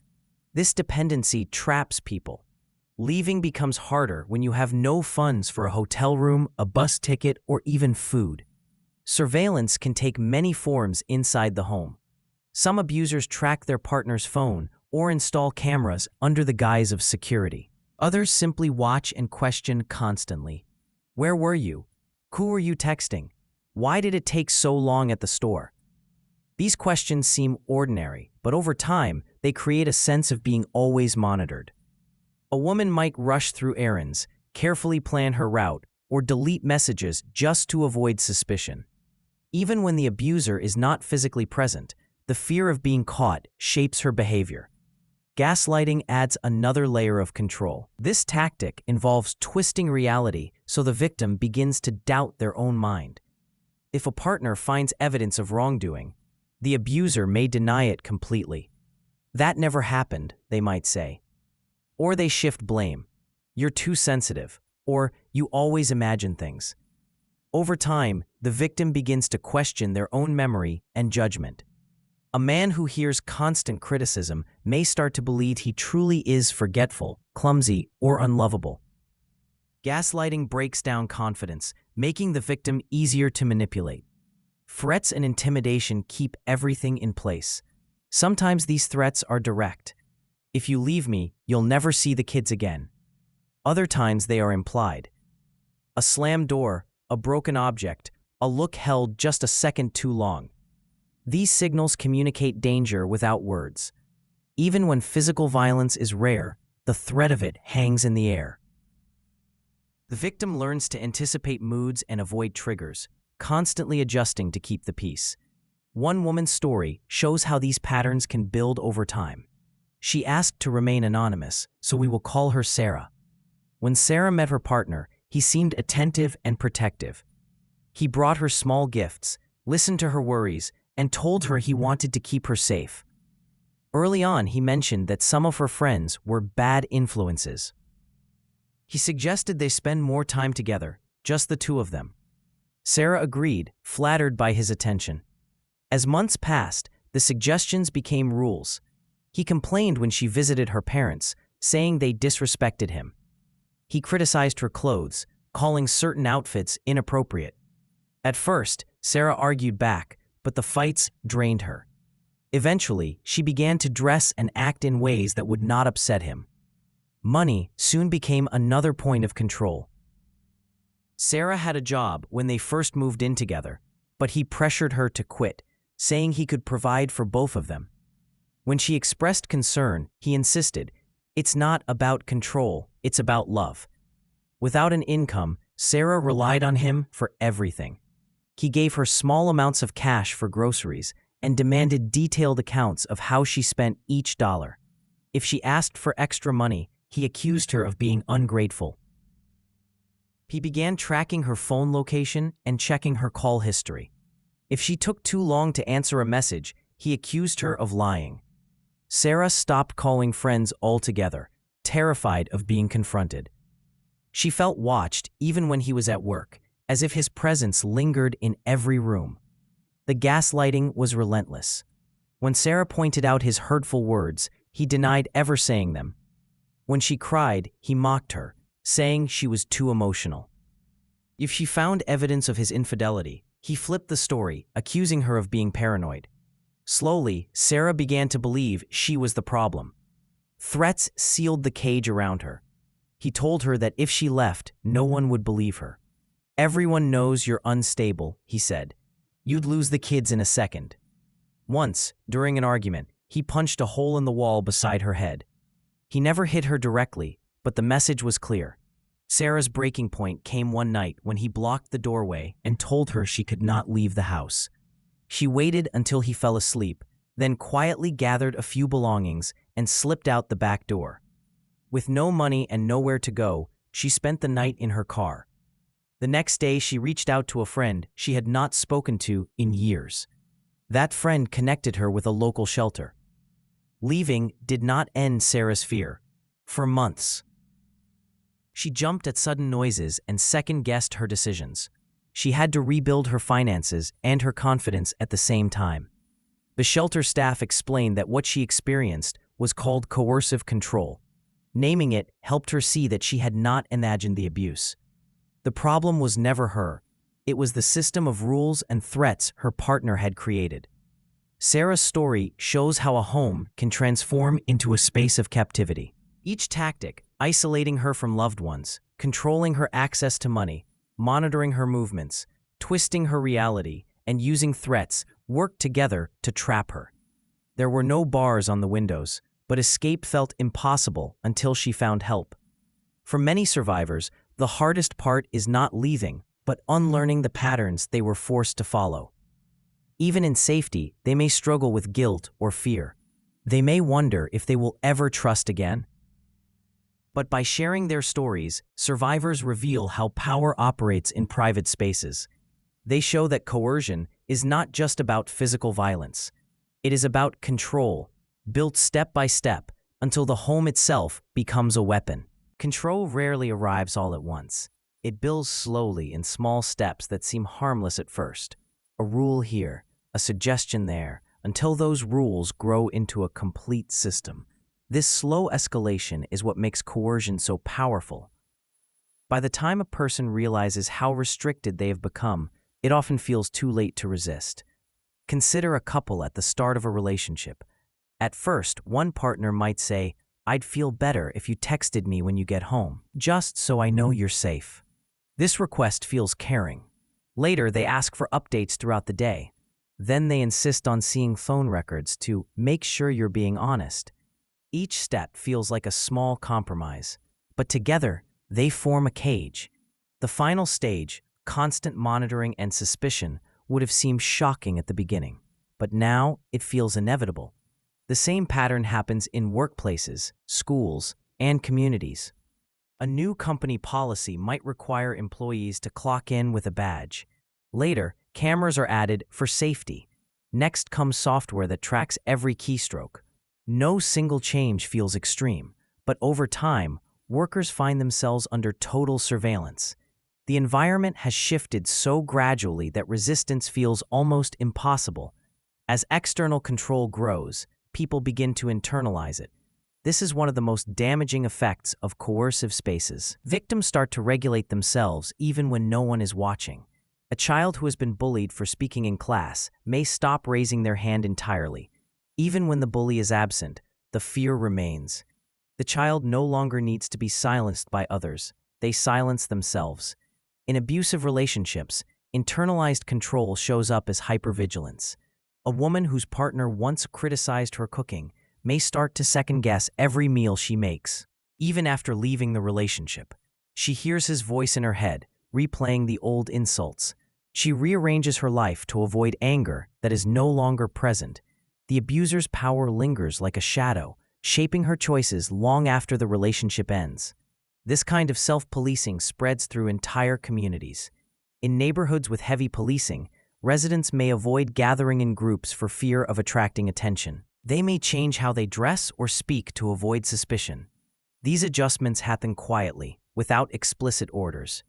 A: This dependency traps people. Leaving becomes harder when you have no funds for a hotel room, a bus ticket, or even food. Surveillance can take many forms inside the home. Some abusers track their partner's phone or install cameras under the guise of security. Others simply watch and question constantly. Where were you? Who were you texting? Why did it take so long at the store? These questions seem ordinary, but over time, they create a sense of being always monitored. A woman might rush through errands, carefully plan her route, or delete messages just to avoid suspicion. Even when the abuser is not physically present, the fear of being caught shapes her behavior. Gaslighting adds another layer of control. This tactic involves twisting reality so the victim begins to doubt their own mind. If a partner finds evidence of wrongdoing, the abuser may deny it completely. "That never happened," they might say. Or they shift blame. "You're too sensitive," or "You always imagine things." Over time, the victim begins to question their own memory and judgment. A man who hears constant criticism may start to believe he truly is forgetful, clumsy, or unlovable. Gaslighting breaks down confidence, making the victim easier to manipulate. Threats and intimidation keep everything in place. Sometimes these threats are direct. "If you leave me, you'll never see the kids again." Other times they are implied. A slammed door, a broken object, a look held just a second too long. These signals communicate danger without words. Even when physical violence is rare, the threat of it hangs in the air. The victim learns to anticipate moods and avoid triggers, constantly adjusting to keep the peace. One woman's story shows how these patterns can build over time. She asked to remain anonymous, so we will call her Sarah. When Sarah met her partner, he seemed attentive and protective. He brought her small gifts, listened to her worries, and told her he wanted to keep her safe. Early on, he mentioned that some of her friends were bad influences. He suggested they spend more time together, just the two of them. Sarah agreed, flattered by his attention. As months passed, the suggestions became rules. He complained when she visited her parents, saying they disrespected him. He criticized her clothes, calling certain outfits inappropriate. At first, Sarah argued back, but the fights drained her. Eventually, she began to dress and act in ways that would not upset him. Money soon became another point of control. Sarah had a job when they first moved in together, but he pressured her to quit, saying he could provide for both of them. When she expressed concern, he insisted, "It's not about control, it's about love." Without an income, Sarah relied on him for everything. He gave her small amounts of cash for groceries and demanded detailed accounts of how she spent each dollar. If she asked for extra money, he accused her of being ungrateful. He began tracking her phone location and checking her call history. If she took too long to answer a message, he accused her of lying. Sarah stopped calling friends altogether, terrified of being confronted. She felt watched even when he was at work, as if his presence lingered in every room. The gaslighting was relentless. When Sarah pointed out his hurtful words, he denied ever saying them. When she cried, he mocked her, saying she was too emotional. If she found evidence of his infidelity, he flipped the story, accusing her of being paranoid. Slowly, Sarah began to believe she was the problem. Threats sealed the cage around her. He told her that if she left, no one would believe her. "Everyone knows you're unstable," he said. "You'd lose the kids in a second." Once, during an argument, he punched a hole in the wall beside her head. He never hit her directly, but the message was clear. Sarah's breaking point came one night when he blocked the doorway and told her she could not leave the house. She waited until he fell asleep, then quietly gathered a few belongings and slipped out the back door. With no money and nowhere to go, she spent the night in her car. The next day, she reached out to a friend she had not spoken to in years. That friend connected her with a local shelter. Leaving did not end Sarah's fear. For months, she jumped at sudden noises and second-guessed her decisions. She had to rebuild her finances and her confidence at the same time. The shelter staff explained that what she experienced was called coercive control. Naming it helped her see that she had not imagined the abuse. The problem was never her. It was the system of rules and threats her partner had created. Sarah's story shows how a home can transform into a space of captivity. Each tactic, isolating her from loved ones, controlling her access to money, monitoring her movements, twisting her reality, and using threats, worked together to trap her. There were no bars on the windows, but escape felt impossible until she found help. For many survivors, the hardest part is not leaving, but unlearning the patterns they were forced to follow. Even in safety, they may struggle with guilt or fear. They may wonder if they will ever trust again. But by sharing their stories, survivors reveal how power operates in private spaces. They show that coercion is not just about physical violence. It is about control, built step by step until the home itself becomes a weapon. Control rarely arrives all at once. It builds slowly in small steps that seem harmless at first. A rule here, a suggestion there, until those rules grow into a complete system. This slow escalation is what makes coercion so powerful. By the time a person realizes how restricted they have become, it often feels too late to resist. Consider a couple at the start of a relationship. At first, one partner might say, "I'd feel better if you texted me when you get home, just so I know you're safe." This request feels caring. Later, they ask for updates throughout the day. Then they insist on seeing phone records to make sure you're being honest. Each step feels like a small compromise, but together, they form a cage. The final stage, constant monitoring and suspicion, would have seemed shocking at the beginning, but now it feels inevitable. The same pattern happens in workplaces, schools, and communities. A new company policy might require employees to clock in with a badge. Later, cameras are added for safety. Next comes software that tracks every keystroke. No single change feels extreme, but over time, workers find themselves under total surveillance. The environment has shifted so gradually that resistance feels almost impossible. As external control grows, people begin to internalize it. This is one of the most damaging effects of coercive spaces. Victims start to regulate themselves even when no one is watching. A child who has been bullied for speaking in class may stop raising their hand entirely. Even when the bully is absent, the fear remains. The child no longer needs to be silenced by others. They silence themselves. In abusive relationships, internalized control shows up as hypervigilance. A woman whose partner once criticized her cooking may start to second-guess every meal she makes. Even after leaving the relationship, she hears his voice in her head, replaying the old insults. She rearranges her life to avoid anger that is no longer present. The abuser's power lingers like a shadow, shaping her choices long after the relationship ends. This kind of self-policing spreads through entire communities. In neighborhoods with heavy policing, residents may avoid gathering in groups for fear of attracting attention. They may change how they dress or speak to avoid suspicion. These adjustments happen quietly, without explicit orders.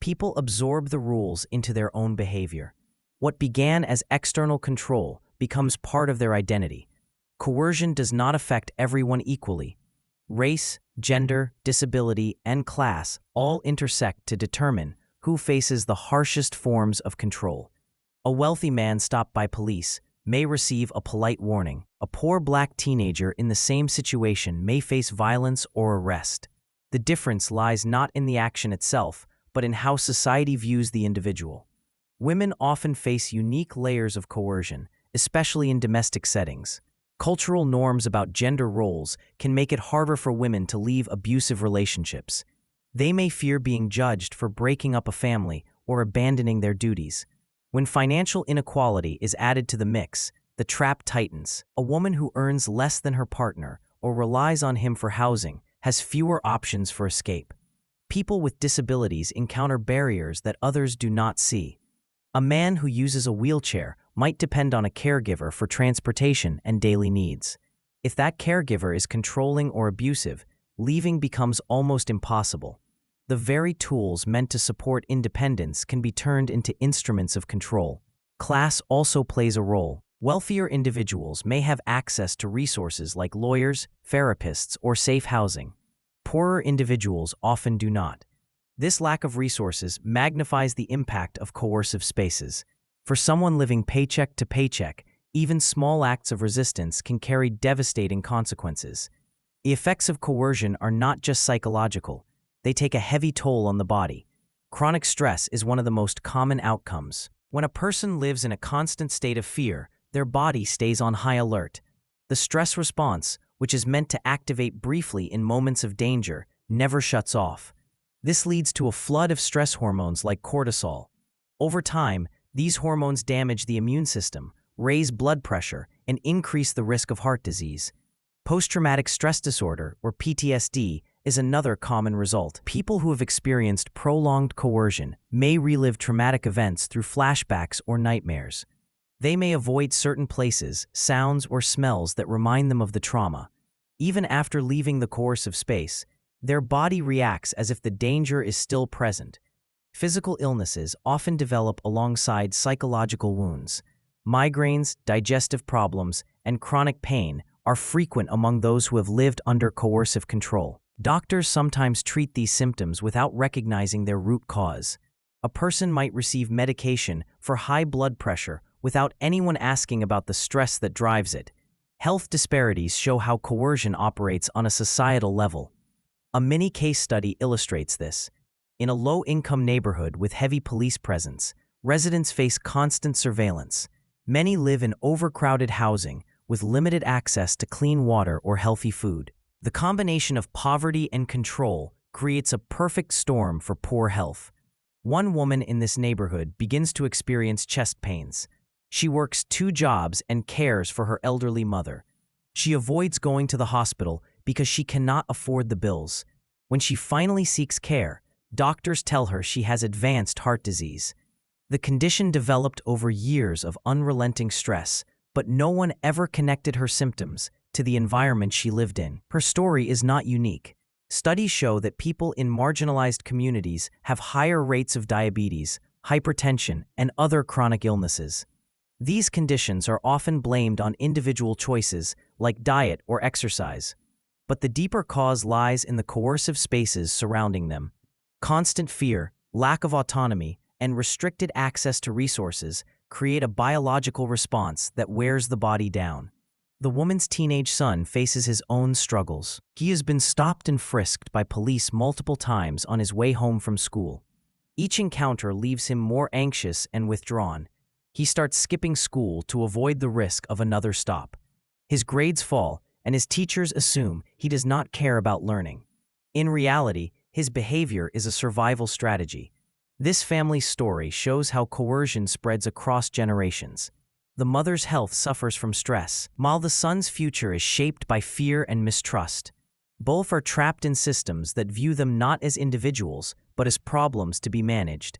A: People absorb the rules into their own behavior. What began as external control becomes part of their identity. Coercion does not affect everyone equally. Race, gender, disability, and class all intersect to determine who faces the harshest forms of control. A wealthy man stopped by police may receive a polite warning. A poor black teenager in the same situation may face violence or arrest. The difference lies not in the action itself, but in how society views the individual. Women often face unique layers of coercion, especially in domestic settings. Cultural norms about gender roles can make it harder for women to leave abusive relationships. They may fear being judged for breaking up a family or abandoning their duties. When financial inequality is added to the mix, the trap tightens. A woman who earns less than her partner or relies on him for housing has fewer options for escape. People with disabilities encounter barriers that others do not see. A man who uses a wheelchair might depend on a caregiver for transportation and daily needs. If that caregiver is controlling or abusive, leaving becomes almost impossible. The very tools meant to support independence can be turned into instruments of control. Class also plays a role. Wealthier individuals may have access to resources like lawyers, therapists, or safe housing. Poorer individuals often do not. This lack of resources magnifies the impact of coercive spaces. For someone living paycheck to paycheck, even small acts of resistance can carry devastating consequences. The effects of coercion are not just psychological. They take a heavy toll on the body. Chronic stress is one of the most common outcomes. When a person lives in a constant state of fear, their body stays on high alert. The stress response, which is meant to activate briefly in moments of danger, never shuts off. This leads to a flood of stress hormones like cortisol. Over time, these hormones damage the immune system, raise blood pressure, and increase the risk of heart disease. Post-traumatic stress disorder, or PTSD, is another common result. People who have experienced prolonged coercion may relive traumatic events through flashbacks or nightmares. They may avoid certain places, sounds, or smells that remind them of the trauma. Even after leaving the coercive space, their body reacts as if the danger is still present. Physical illnesses often develop alongside psychological wounds. Migraines, digestive problems, and chronic pain are frequent among those who have lived under coercive control. Doctors sometimes treat these symptoms without recognizing their root cause. A person might receive medication for high blood pressure without anyone asking about the stress that drives it. Health disparities show how coercion operates on a societal level. A mini case study illustrates this. In a low-income neighborhood with heavy police presence, residents face constant surveillance. Many live in overcrowded housing with limited access to clean water or healthy food. The combination of poverty and control creates a perfect storm for poor health. One woman in this neighborhood begins to experience chest pains. She works 2 jobs and cares for her elderly mother. She avoids going to the hospital because she cannot afford the bills. When she finally seeks care, doctors tell her she has advanced heart disease. The condition developed over years of unrelenting stress, but no one ever connected her symptoms to the environment she lived in. Her story is not unique. Studies show that people in marginalized communities have higher rates of diabetes, hypertension, and other chronic illnesses. These conditions are often blamed on individual choices like diet or exercise. But the deeper cause lies in the coercive spaces surrounding them. Constant fear, lack of autonomy, and restricted access to resources create a biological response that wears the body down. The woman's teenage son faces his own struggles. He has been stopped and frisked by police multiple times on his way home from school. Each encounter leaves him more anxious and withdrawn. He starts skipping school to avoid the risk of another stop. His grades fall, and his teachers assume he does not care about learning. In reality, his behavior is a survival strategy. This family's story shows how coercion spreads across generations. The mother's health suffers from stress, while the son's future is shaped by fear and mistrust. Both are trapped in systems that view them not as individuals, but as problems to be managed.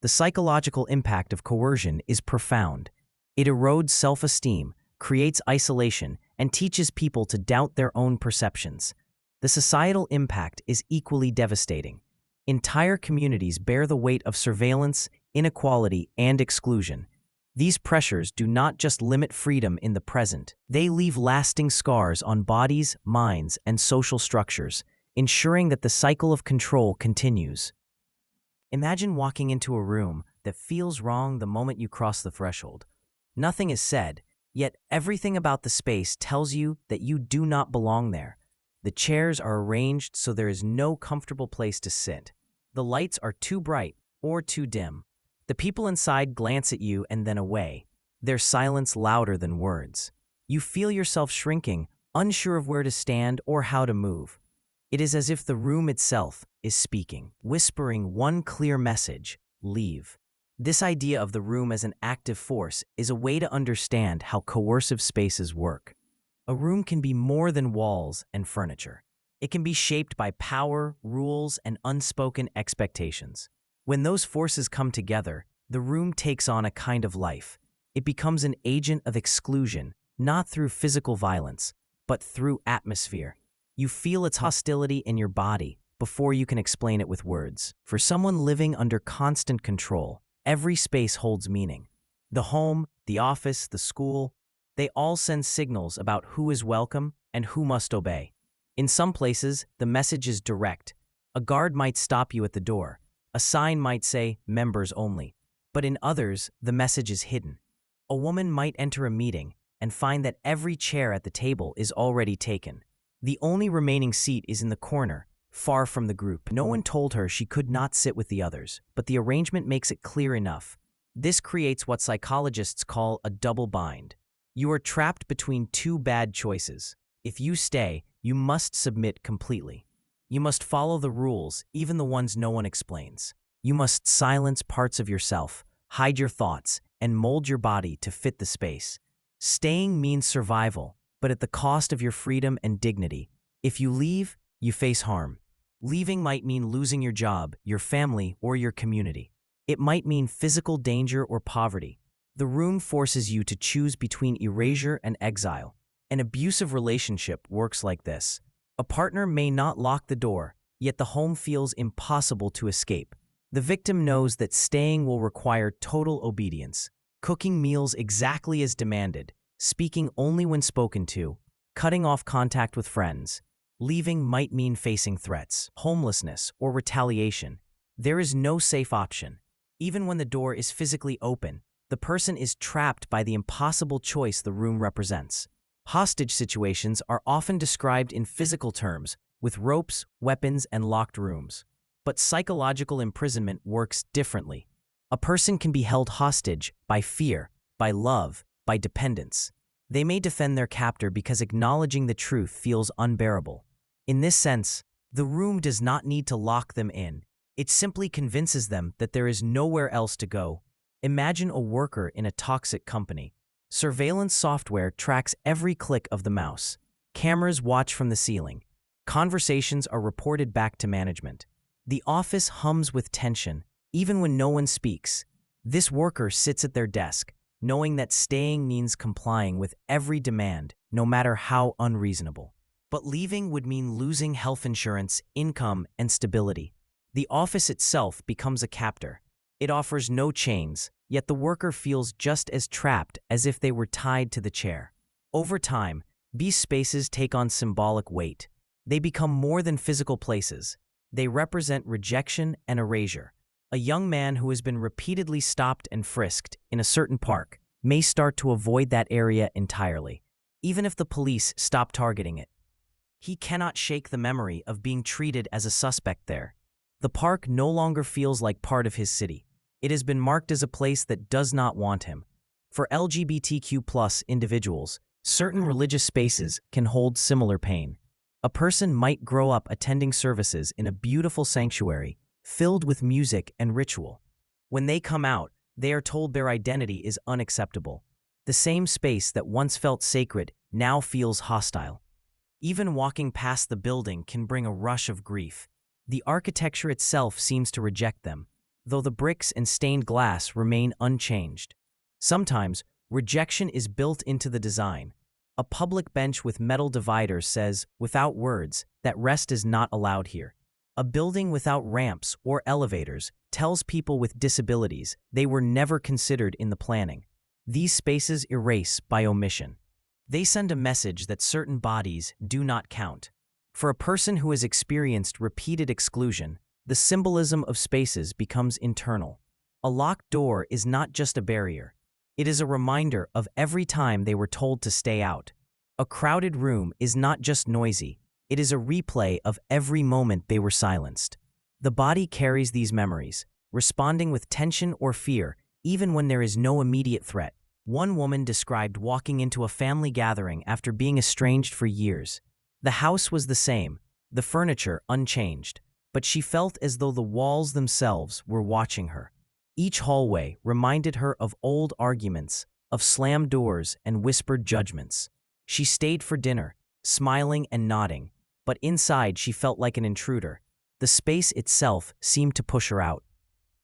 A: The psychological impact of coercion is profound. It erodes self-esteem, creates isolation, and teaches people to doubt their own perceptions. The societal impact is equally devastating. Entire communities bear the weight of surveillance, inequality, and exclusion. These pressures do not just limit freedom in the present, they leave lasting scars on bodies, minds, and social structures, ensuring that the cycle of control continues. Imagine walking into a room that feels wrong the moment you cross the threshold. Nothing is said, yet everything about the space tells you that you do not belong there. The chairs are arranged so there is no comfortable place to sit. The lights are too bright or too dim. The people inside glance at you and then away, their silence louder than words. You feel yourself shrinking, unsure of where to stand or how to move. It is as if the room itself is speaking, whispering one clear message: leave. This idea of the room as an active force is a way to understand how coercive spaces work. A room can be more than walls and furniture. It can be shaped by power, rules, and unspoken expectations. When those forces come together, the room takes on a kind of life. It becomes an agent of exclusion, not through physical violence, but through atmosphere. You feel its hostility in your body before you can explain it with words. For someone living under constant control, every space holds meaning. The home, the office, the school, they all send signals about who is welcome and who must obey. In some places, the message is direct. A guard might stop you at the door. A sign might say, "Members only." But in others, the message is hidden. A woman might enter a meeting and find that every chair at the table is already taken. The only remaining seat is in the corner, far from the group. No one told her she could not sit with the others, but the arrangement makes it clear enough. This creates what psychologists call a double bind. You are trapped between two bad choices. If you stay, you must submit completely. You must follow the rules, even the ones no one explains. You must silence parts of yourself, hide your thoughts, and mold your body to fit the space. Staying means survival, but at the cost of your freedom and dignity. If you leave, you face harm. Leaving might mean losing your job, your family, or your community. It might mean physical danger or poverty. The room forces you to choose between erasure and exile. An abusive relationship works like this. A partner may not lock the door, yet the home feels impossible to escape. The victim knows that staying will require total obedience, cooking meals exactly as demanded, speaking only when spoken to, cutting off contact with friends. Leaving might mean facing threats, homelessness, or retaliation. There is no safe option. Even when the door is physically open, the person is trapped by the impossible choice the room represents. Hostage situations are often described in physical terms, with ropes, weapons, and locked rooms. But psychological imprisonment works differently. A person can be held hostage by fear, by love, by dependence. They may defend their captor because acknowledging the truth feels unbearable. In this sense, the room does not need to lock them in. It simply convinces them that there is nowhere else to go. Imagine a worker in a toxic company. Surveillance software tracks every click of the mouse. Cameras watch from the ceiling. Conversations are reported back to management. The office hums with tension, even when no one speaks. This worker sits at their desk, knowing that staying means complying with every demand, no matter how unreasonable. But leaving would mean losing health insurance, income, and stability. The office itself becomes a captor. It offers no chains, yet the worker feels just as trapped as if they were tied to the chair. Over time, these spaces take on symbolic weight. They become more than physical places. They represent rejection and erasure. A young man who has been repeatedly stopped and frisked in a certain park may start to avoid that area entirely, even if the police stop targeting it. He cannot shake the memory of being treated as a suspect there. The park no longer feels like part of his city. It has been marked as a place that does not want him. For LGBTQ+ individuals, certain religious spaces can hold similar pain. A person might grow up attending services in a beautiful sanctuary filled with music and ritual. When they come out, they are told their identity is unacceptable. The same space that once felt sacred now feels hostile. Even walking past the building can bring a rush of grief. The architecture itself seems to reject them, though the bricks and stained glass remain unchanged. Sometimes, rejection is built into the design. A public bench with metal dividers says, without words, that rest is not allowed here. A building without ramps or elevators tells people with disabilities they were never considered in the planning. These spaces erase by omission. They send a message that certain bodies do not count. For a person who has experienced repeated exclusion, the symbolism of spaces becomes internal. A locked door is not just a barrier. It is a reminder of every time they were told to stay out. A crowded room is not just noisy. It is a replay of every moment they were silenced. The body carries these memories, responding with tension or fear, even when there is no immediate threat. One woman described walking into a family gathering after being estranged for years. The house was the same, the furniture unchanged, but she felt as though the walls themselves were watching her. Each hallway reminded her of old arguments, of slammed doors and whispered judgments. She stayed for dinner, smiling and nodding, but inside she felt like an intruder. The space itself seemed to push her out,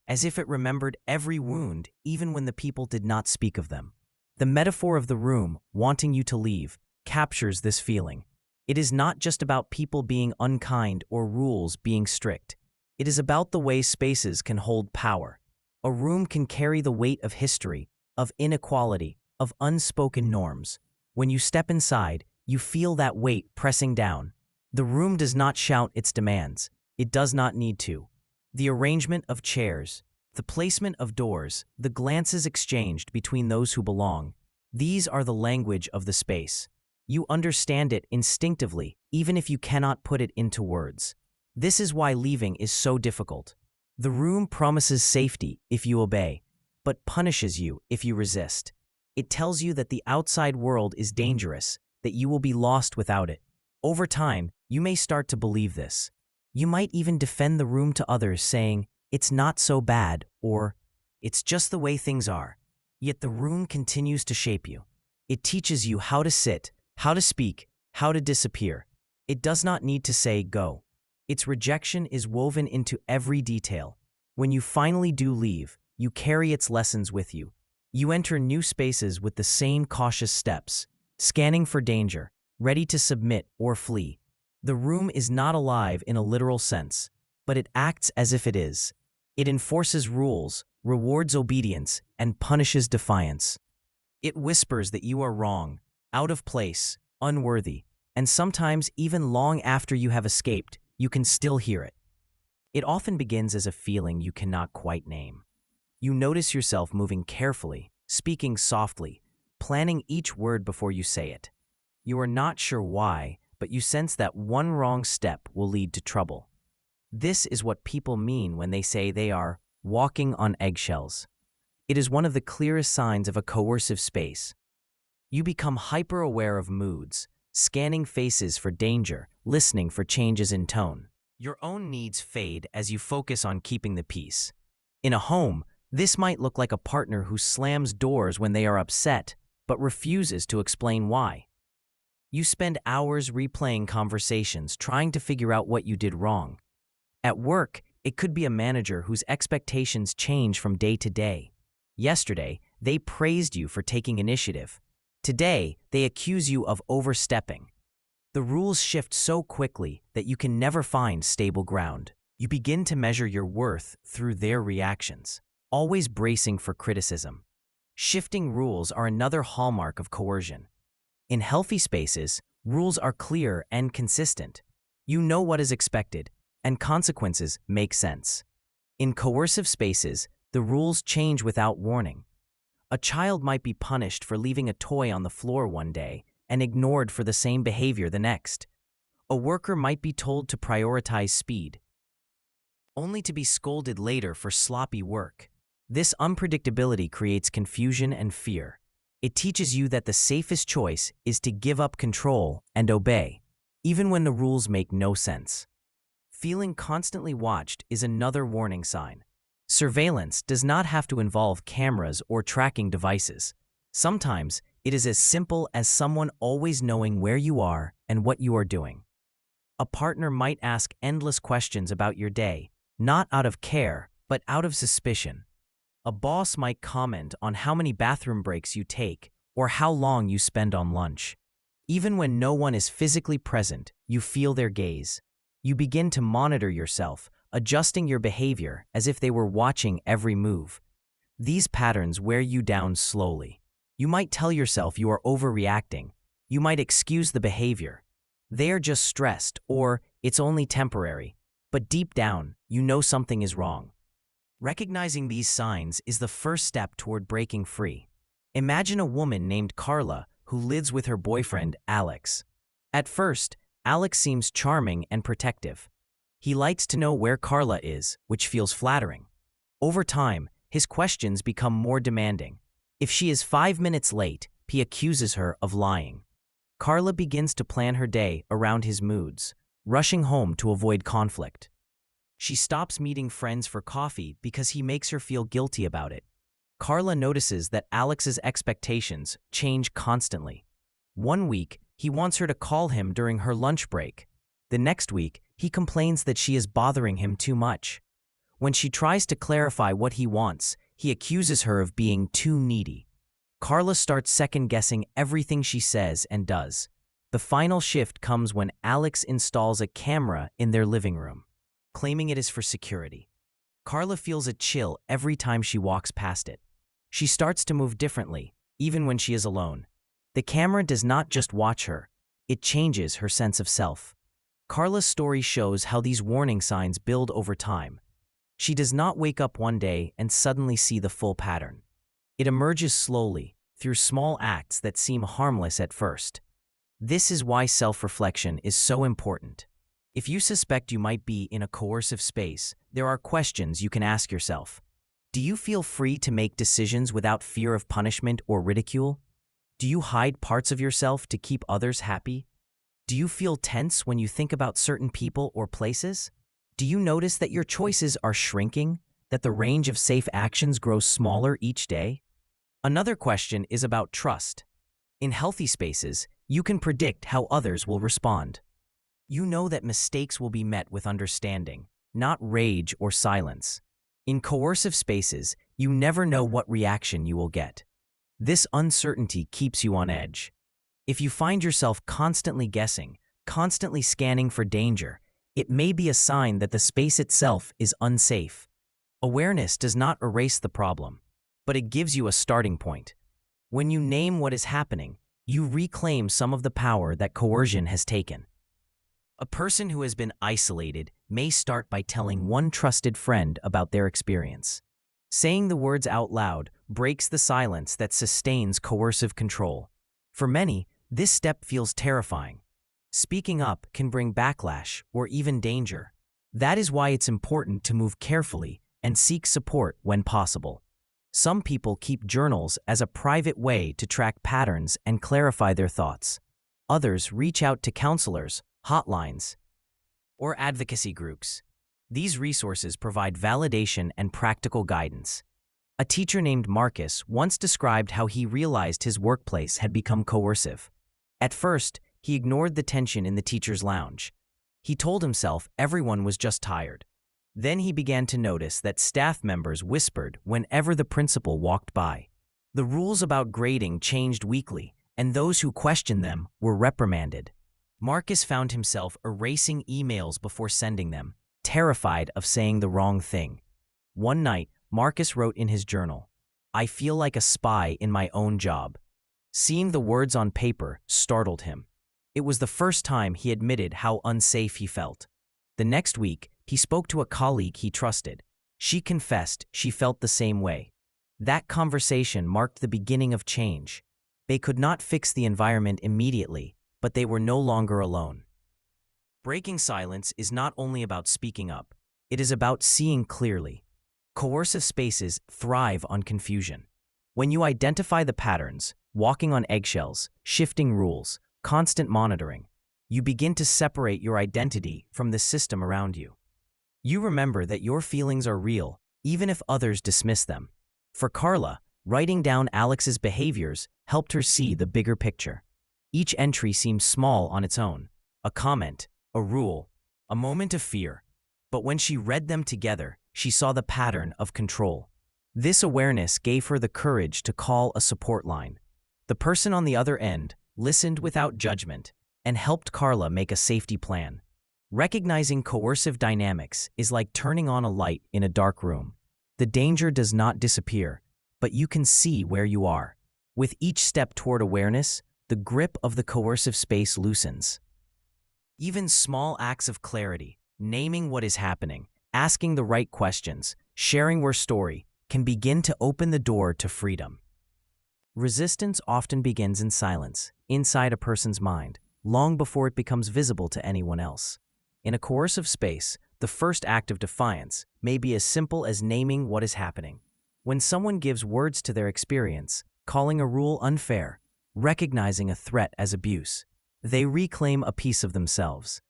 A: as if it remembered every wound, even when the people did not speak of them. The metaphor of the room, wanting you to leave, captures this feeling. It is not just about people being unkind or rules being strict. It is about the way spaces can hold power. A room can carry the weight of history, of inequality, of unspoken norms. When you step inside, you feel that weight pressing down. The room does not shout its demands. It does not need to. The arrangement of chairs, the placement of doors, the glances exchanged between those who belong, these are the language of the space. You understand it instinctively, even if you cannot put it into words. This is why leaving is so difficult. The room promises safety if you obey, but punishes you if you resist. It tells you that the outside world is dangerous, that you will be lost without it. Over time, you may start to believe this. You might even defend the room to others, saying, "It's not so bad," or "It's just the way things are." Yet the room continues to shape you. It teaches you how to sit, how to speak, how to disappear. It does not need to say go. Its rejection is woven into every detail. When you finally do leave, you carry its lessons with you. You enter new spaces with the same cautious steps, scanning for danger, ready to submit or flee. The room is not alive in a literal sense, but it acts as if it is. It enforces rules, rewards obedience, and punishes defiance. It whispers that you are wrong, out of place, unworthy, and sometimes even long after you have escaped, you can still hear it. It often begins as a feeling you cannot quite name. You notice yourself moving carefully, speaking softly, planning each word before you say it. You are not sure why, but you sense that one wrong step will lead to trouble. This is what people mean when they say they are walking on eggshells. It is one of the clearest signs of a coercive space. You become hyper-aware of moods, scanning faces for danger, listening for changes in tone. Your own needs fade as you focus on keeping the peace. In a home, this might look like a partner who slams doors when they are upset, but refuses to explain why. You spend hours replaying conversations, trying to figure out what you did wrong. At work, it could be a manager whose expectations change from day to day. Yesterday, they praised you for taking initiative. Today, they accuse you of overstepping. The rules shift so quickly that you can never find stable ground. You begin to measure your worth through their reactions, always bracing for criticism. Shifting rules are another hallmark of coercion. In healthy spaces, rules are clear and consistent. You know what is expected, and consequences make sense. In coercive spaces, the rules change without warning. A child might be punished for leaving a toy on the floor one day and ignored for the same behavior the next. A worker might be told to prioritize speed, only to be scolded later for sloppy work. This unpredictability creates confusion and fear. It teaches you that the safest choice is to give up control and obey, even when the rules make no sense. Feeling constantly watched is another warning sign. Surveillance does not have to involve cameras or tracking devices. Sometimes it is as simple as someone always knowing where you are and what you are doing. A partner might ask endless questions about your day, not out of care, but out of suspicion. A boss might comment on how many bathroom breaks you take or how long you spend on lunch. Even when no one is physically present, you feel their gaze. You begin to monitor yourself, adjusting your behavior as if they were watching every move. These patterns wear you down slowly. You might tell yourself you are overreacting. You might excuse the behavior. They are just stressed, or it's only temporary. But deep down, you know something is wrong. Recognizing these signs is the first step toward breaking free. Imagine a woman named Carla who lives with her boyfriend, Alex. At first, Alex seems charming and protective. He likes to know where Carla is, which feels flattering. Over time, his questions become more demanding. If she is 5 minutes late, he accuses her of lying. Carla begins to plan her day around his moods, rushing home to avoid conflict. She stops meeting friends for coffee because he makes her feel guilty about it. Carla notices that Alex's expectations change constantly. One week, he wants her to call him during her lunch break. The next week, he complains that she is bothering him too much. When she tries to clarify what he wants, he accuses her of being too needy. Carla starts second-guessing everything she says and does. The final shift comes when Alex installs a camera in their living room, claiming it is for security. Carla feels a chill every time she walks past it. She starts to move differently, even when she is alone. The camera does not just watch her, it changes her sense of self. Carla's story shows how these warning signs build over time. She does not wake up one day and suddenly see the full pattern. It emerges slowly, through small acts that seem harmless at first. This is why self-reflection is so important. If you suspect you might be in a coercive space, there are questions you can ask yourself. Do you feel free to make decisions without fear of punishment or ridicule? Do you hide parts of yourself to keep others happy? Do you feel tense when you think about certain people or places? Do you notice that your choices are shrinking, that the range of safe actions grows smaller each day? Another question is about trust. In healthy spaces, you can predict how others will respond. You know that mistakes will be met with understanding, not rage or silence. In coercive spaces, you never know what reaction you will get. This uncertainty keeps you on edge. If you find yourself constantly guessing, constantly scanning for danger, it may be a sign that the space itself is unsafe. Awareness does not erase the problem, but it gives you a starting point. When you name what is happening, you reclaim some of the power that coercion has taken. A person who has been isolated may start by telling one trusted friend about their experience. Saying the words out loud breaks the silence that sustains coercive control. For many, this step feels terrifying. Speaking up can bring backlash or even danger. That is why it's important to move carefully and seek support when possible. Some people keep journals as a private way to track patterns and clarify their thoughts. Others reach out to counselors, hotlines, or advocacy groups. These resources provide validation and practical guidance. A teacher named Marcus once described how he realized his workplace had become coercive. At first, he ignored the tension in the teacher's lounge. He told himself everyone was just tired. Then he began to notice that staff members whispered whenever the principal walked by. The rules about grading changed weekly, and those who questioned them were reprimanded. Marcus found himself erasing emails before sending them, terrified of saying the wrong thing. One night, Marcus wrote in his journal, "I feel like a spy in my own job." Seeing the words on paper startled him. It was the first time he admitted how unsafe he felt. The next week, he spoke to a colleague he trusted. She confessed she felt the same way. That conversation marked the beginning of change. They could not fix the environment immediately, but they were no longer alone. Breaking silence is not only about speaking up, it is about seeing clearly. Coercive spaces thrive on confusion. When you identify the patterns, walking on eggshells, shifting rules, constant monitoring, you begin to separate your identity from the system around you. You remember that your feelings are real, even if others dismiss them. For Carla, writing down Alex's behaviors helped her see the bigger picture. Each entry seemed small on its own, a comment, a rule, a moment of fear. But when she read them together, she saw the pattern of control. This awareness gave her the courage to call a support line. The person on the other end listened without judgment and helped Carla make a safety plan. Recognizing coercive dynamics is like turning on a light in a dark room. The danger does not disappear, but you can see where you are. With each step toward awareness, the grip of the coercive space loosens. Even small acts of clarity, naming what is happening, asking the right questions, sharing your story, can begin to open the door to freedom. Resistance often begins in silence, inside a person's mind, long before it becomes visible to anyone else. In a coercive space, the first act of defiance may be as simple as naming what is happening. When someone gives words to their experience, calling a rule unfair, recognizing a threat as abuse, they reclaim a piece of themselves.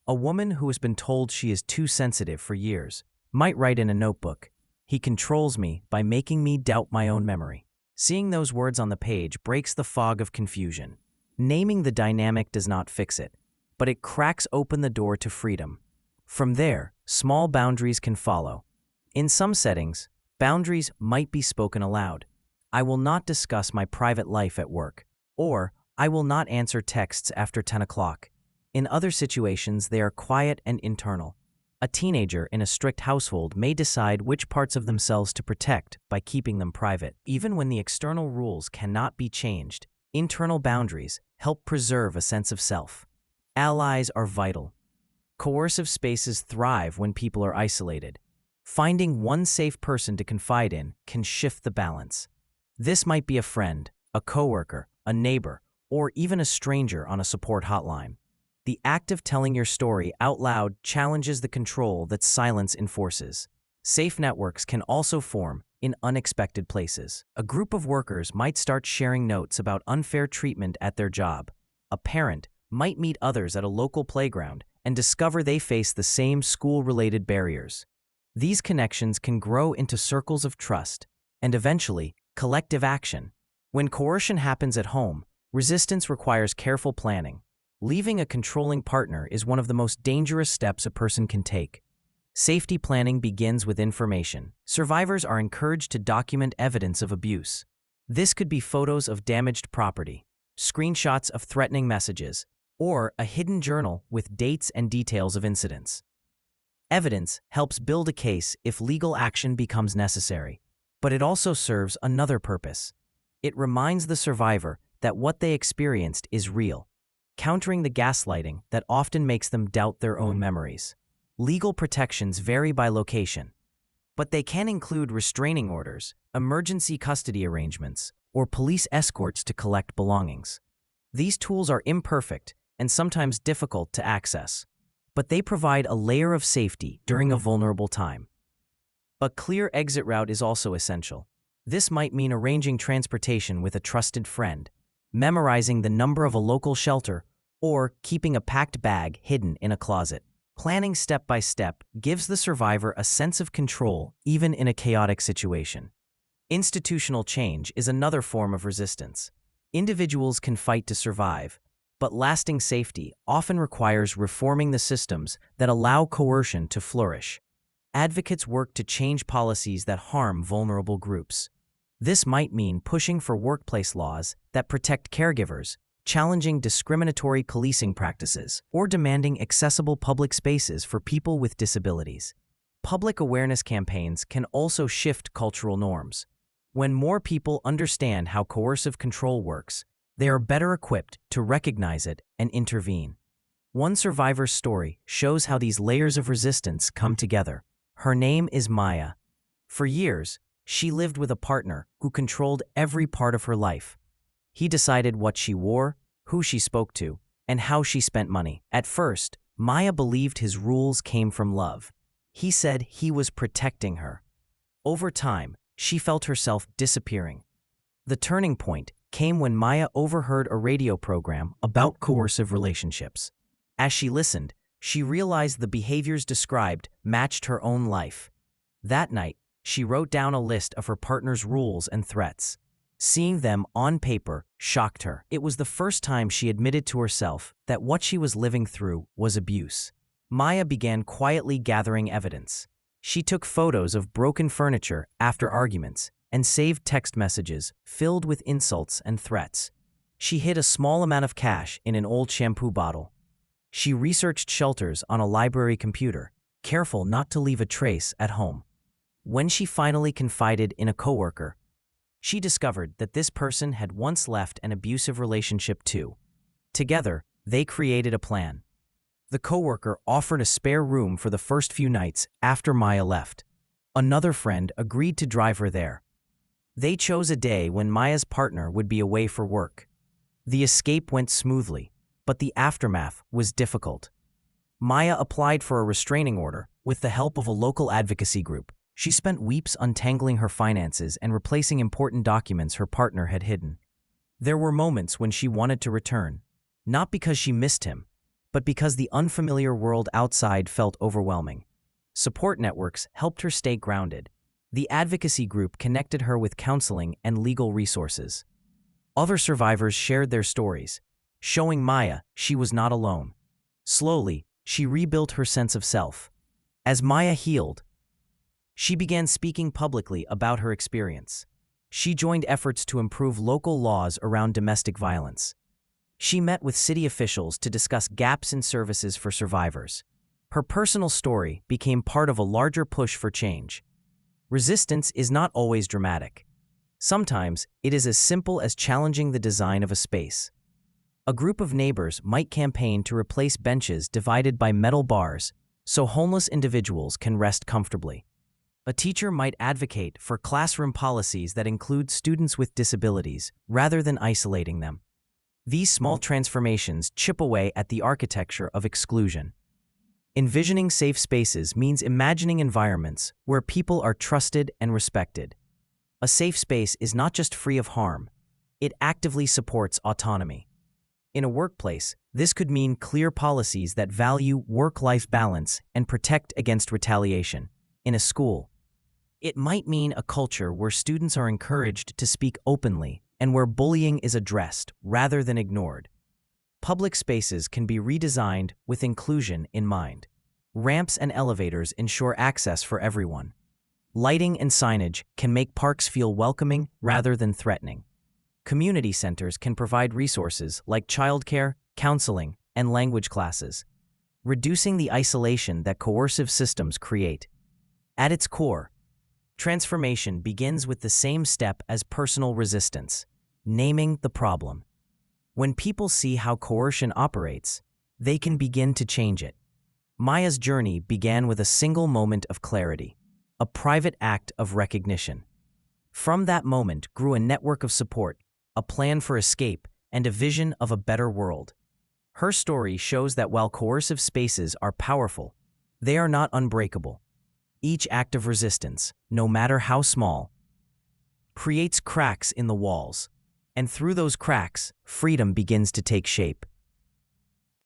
A: A woman who has been told she is too sensitive for years might write in a notebook, "He controls me by making me doubt my own memory." Seeing those words on the page breaks the fog of confusion. Naming the dynamic does not fix it, but it cracks open the door to freedom. From there, small boundaries can follow. In some settings, boundaries might be spoken aloud. "I will not discuss my private life at work," or "I will not answer texts after 10 o'clock." In other situations, they are quiet and internal. A teenager in a strict household may decide which parts of themselves to protect by keeping them private. Even when the external rules cannot be changed, internal boundaries help preserve a sense of self. Allies are vital. Coercive spaces thrive when people are isolated. Finding one safe person to confide in can shift the balance. This might be a friend, a coworker, a neighbor, or even a stranger on a support hotline. The act of telling your story out loud challenges the control that silence enforces. Safe networks can also form in unexpected places. A group of workers might start sharing notes about unfair treatment at their job. A parent might meet others at a local playground and discover they face the same school-related barriers. These connections can grow into circles of trust and eventually collective action. When coercion happens at home, resistance requires careful planning. Leaving a controlling partner is one of the most dangerous steps a person can take. Safety planning begins with information. Survivors are encouraged to document evidence of abuse. This could be photos of damaged property, screenshots of threatening messages, or a hidden journal with dates and details of incidents. Evidence helps build a case if legal action becomes necessary, but it also serves another purpose. It reminds the survivor that what they experienced is real, countering the gaslighting that often makes them doubt their own memories. Legal protections vary by location, but they can include restraining orders, emergency custody arrangements, or police escorts to collect belongings. These tools are imperfect and sometimes difficult to access, but they provide a layer of safety during a vulnerable time. A clear exit route is also essential. This might mean arranging transportation with a trusted friend, memorizing the number of a local shelter, or keeping a packed bag hidden in a closet. Planning step by step gives the survivor a sense of control even in a chaotic situation. Institutional change is another form of resistance. Individuals can fight to survive, but lasting safety often requires reforming the systems that allow coercion to flourish. Advocates work to change policies that harm vulnerable groups. This might mean pushing for workplace laws that protect caregivers, challenging discriminatory policing practices, or demanding accessible public spaces for people with disabilities. Public awareness campaigns can also shift cultural norms. When more people understand how coercive control works, they are better equipped to recognize it and intervene. One survivor's story shows how these layers of resistance come together. Her name is Maya. For years, she lived with a partner who controlled every part of her life. He decided what she wore, who she spoke to, and how she spent money. At first, Maya believed his rules came from love. He said he was protecting her. Over time, she felt herself disappearing. The turning point came when Maya overheard a radio program about coercive relationships. As she listened, she realized the behaviors described matched her own life. That night, she wrote down a list of her partner's rules and threats. Seeing them on paper shocked her. It was the first time she admitted to herself that what she was living through was abuse. Maya began quietly gathering evidence. She took photos of broken furniture after arguments and saved text messages filled with insults and threats. She hid a small amount of cash in an old shampoo bottle. She researched shelters on a library computer, careful not to leave a trace at home. When she finally confided in a coworker, she discovered that this person had once left an abusive relationship too. Together, they created a plan. The coworker offered a spare room for the first few nights after Maya left. Another friend agreed to drive her there. They chose a day when Maya's partner would be away for work. The escape went smoothly, but the aftermath was difficult. Maya applied for a restraining order with the help of a local advocacy group. She spent weeks untangling her finances and replacing important documents her partner had hidden. There were moments when she wanted to return, not because she missed him, but because the unfamiliar world outside felt overwhelming. Support networks helped her stay grounded. The advocacy group connected her with counseling and legal resources. Other survivors shared their stories, showing Maya she was not alone. Slowly, she rebuilt her sense of self. As Maya healed, she began speaking publicly about her experience. She joined efforts to improve local laws around domestic violence. She met with city officials to discuss gaps in services for survivors. Her personal story became part of a larger push for change. Resistance is not always dramatic. Sometimes it is as simple as challenging the design of a space. A group of neighbors might campaign to replace benches divided by metal bars so homeless individuals can rest comfortably. A teacher might advocate for classroom policies that include students with disabilities rather than isolating them. These small transformations chip away at the architecture of exclusion. Envisioning safe spaces means imagining environments where people are trusted and respected. A safe space is not just free of harm, it actively supports autonomy. In a workplace, this could mean clear policies that value work-life balance and protect against retaliation. In a school, it might mean a culture where students are encouraged to speak openly and where bullying is addressed rather than ignored. Public spaces can be redesigned with inclusion in mind. Ramps and elevators ensure access for everyone. Lighting and signage can make parks feel welcoming rather than threatening. Community centers can provide resources like childcare, counseling, and language classes, reducing the isolation that coercive systems create. At its core, transformation begins with the same step as personal resistance: naming the problem. When people see how coercion operates, they can begin to change it. Maya's journey began with a single moment of clarity, a private act of recognition. From that moment grew a network of support, a plan for escape, and a vision of a better world. Her story shows that while coercive spaces are powerful, they are not unbreakable. Each act of resistance, no matter how small, creates cracks in the walls, and through those cracks, freedom begins to take shape.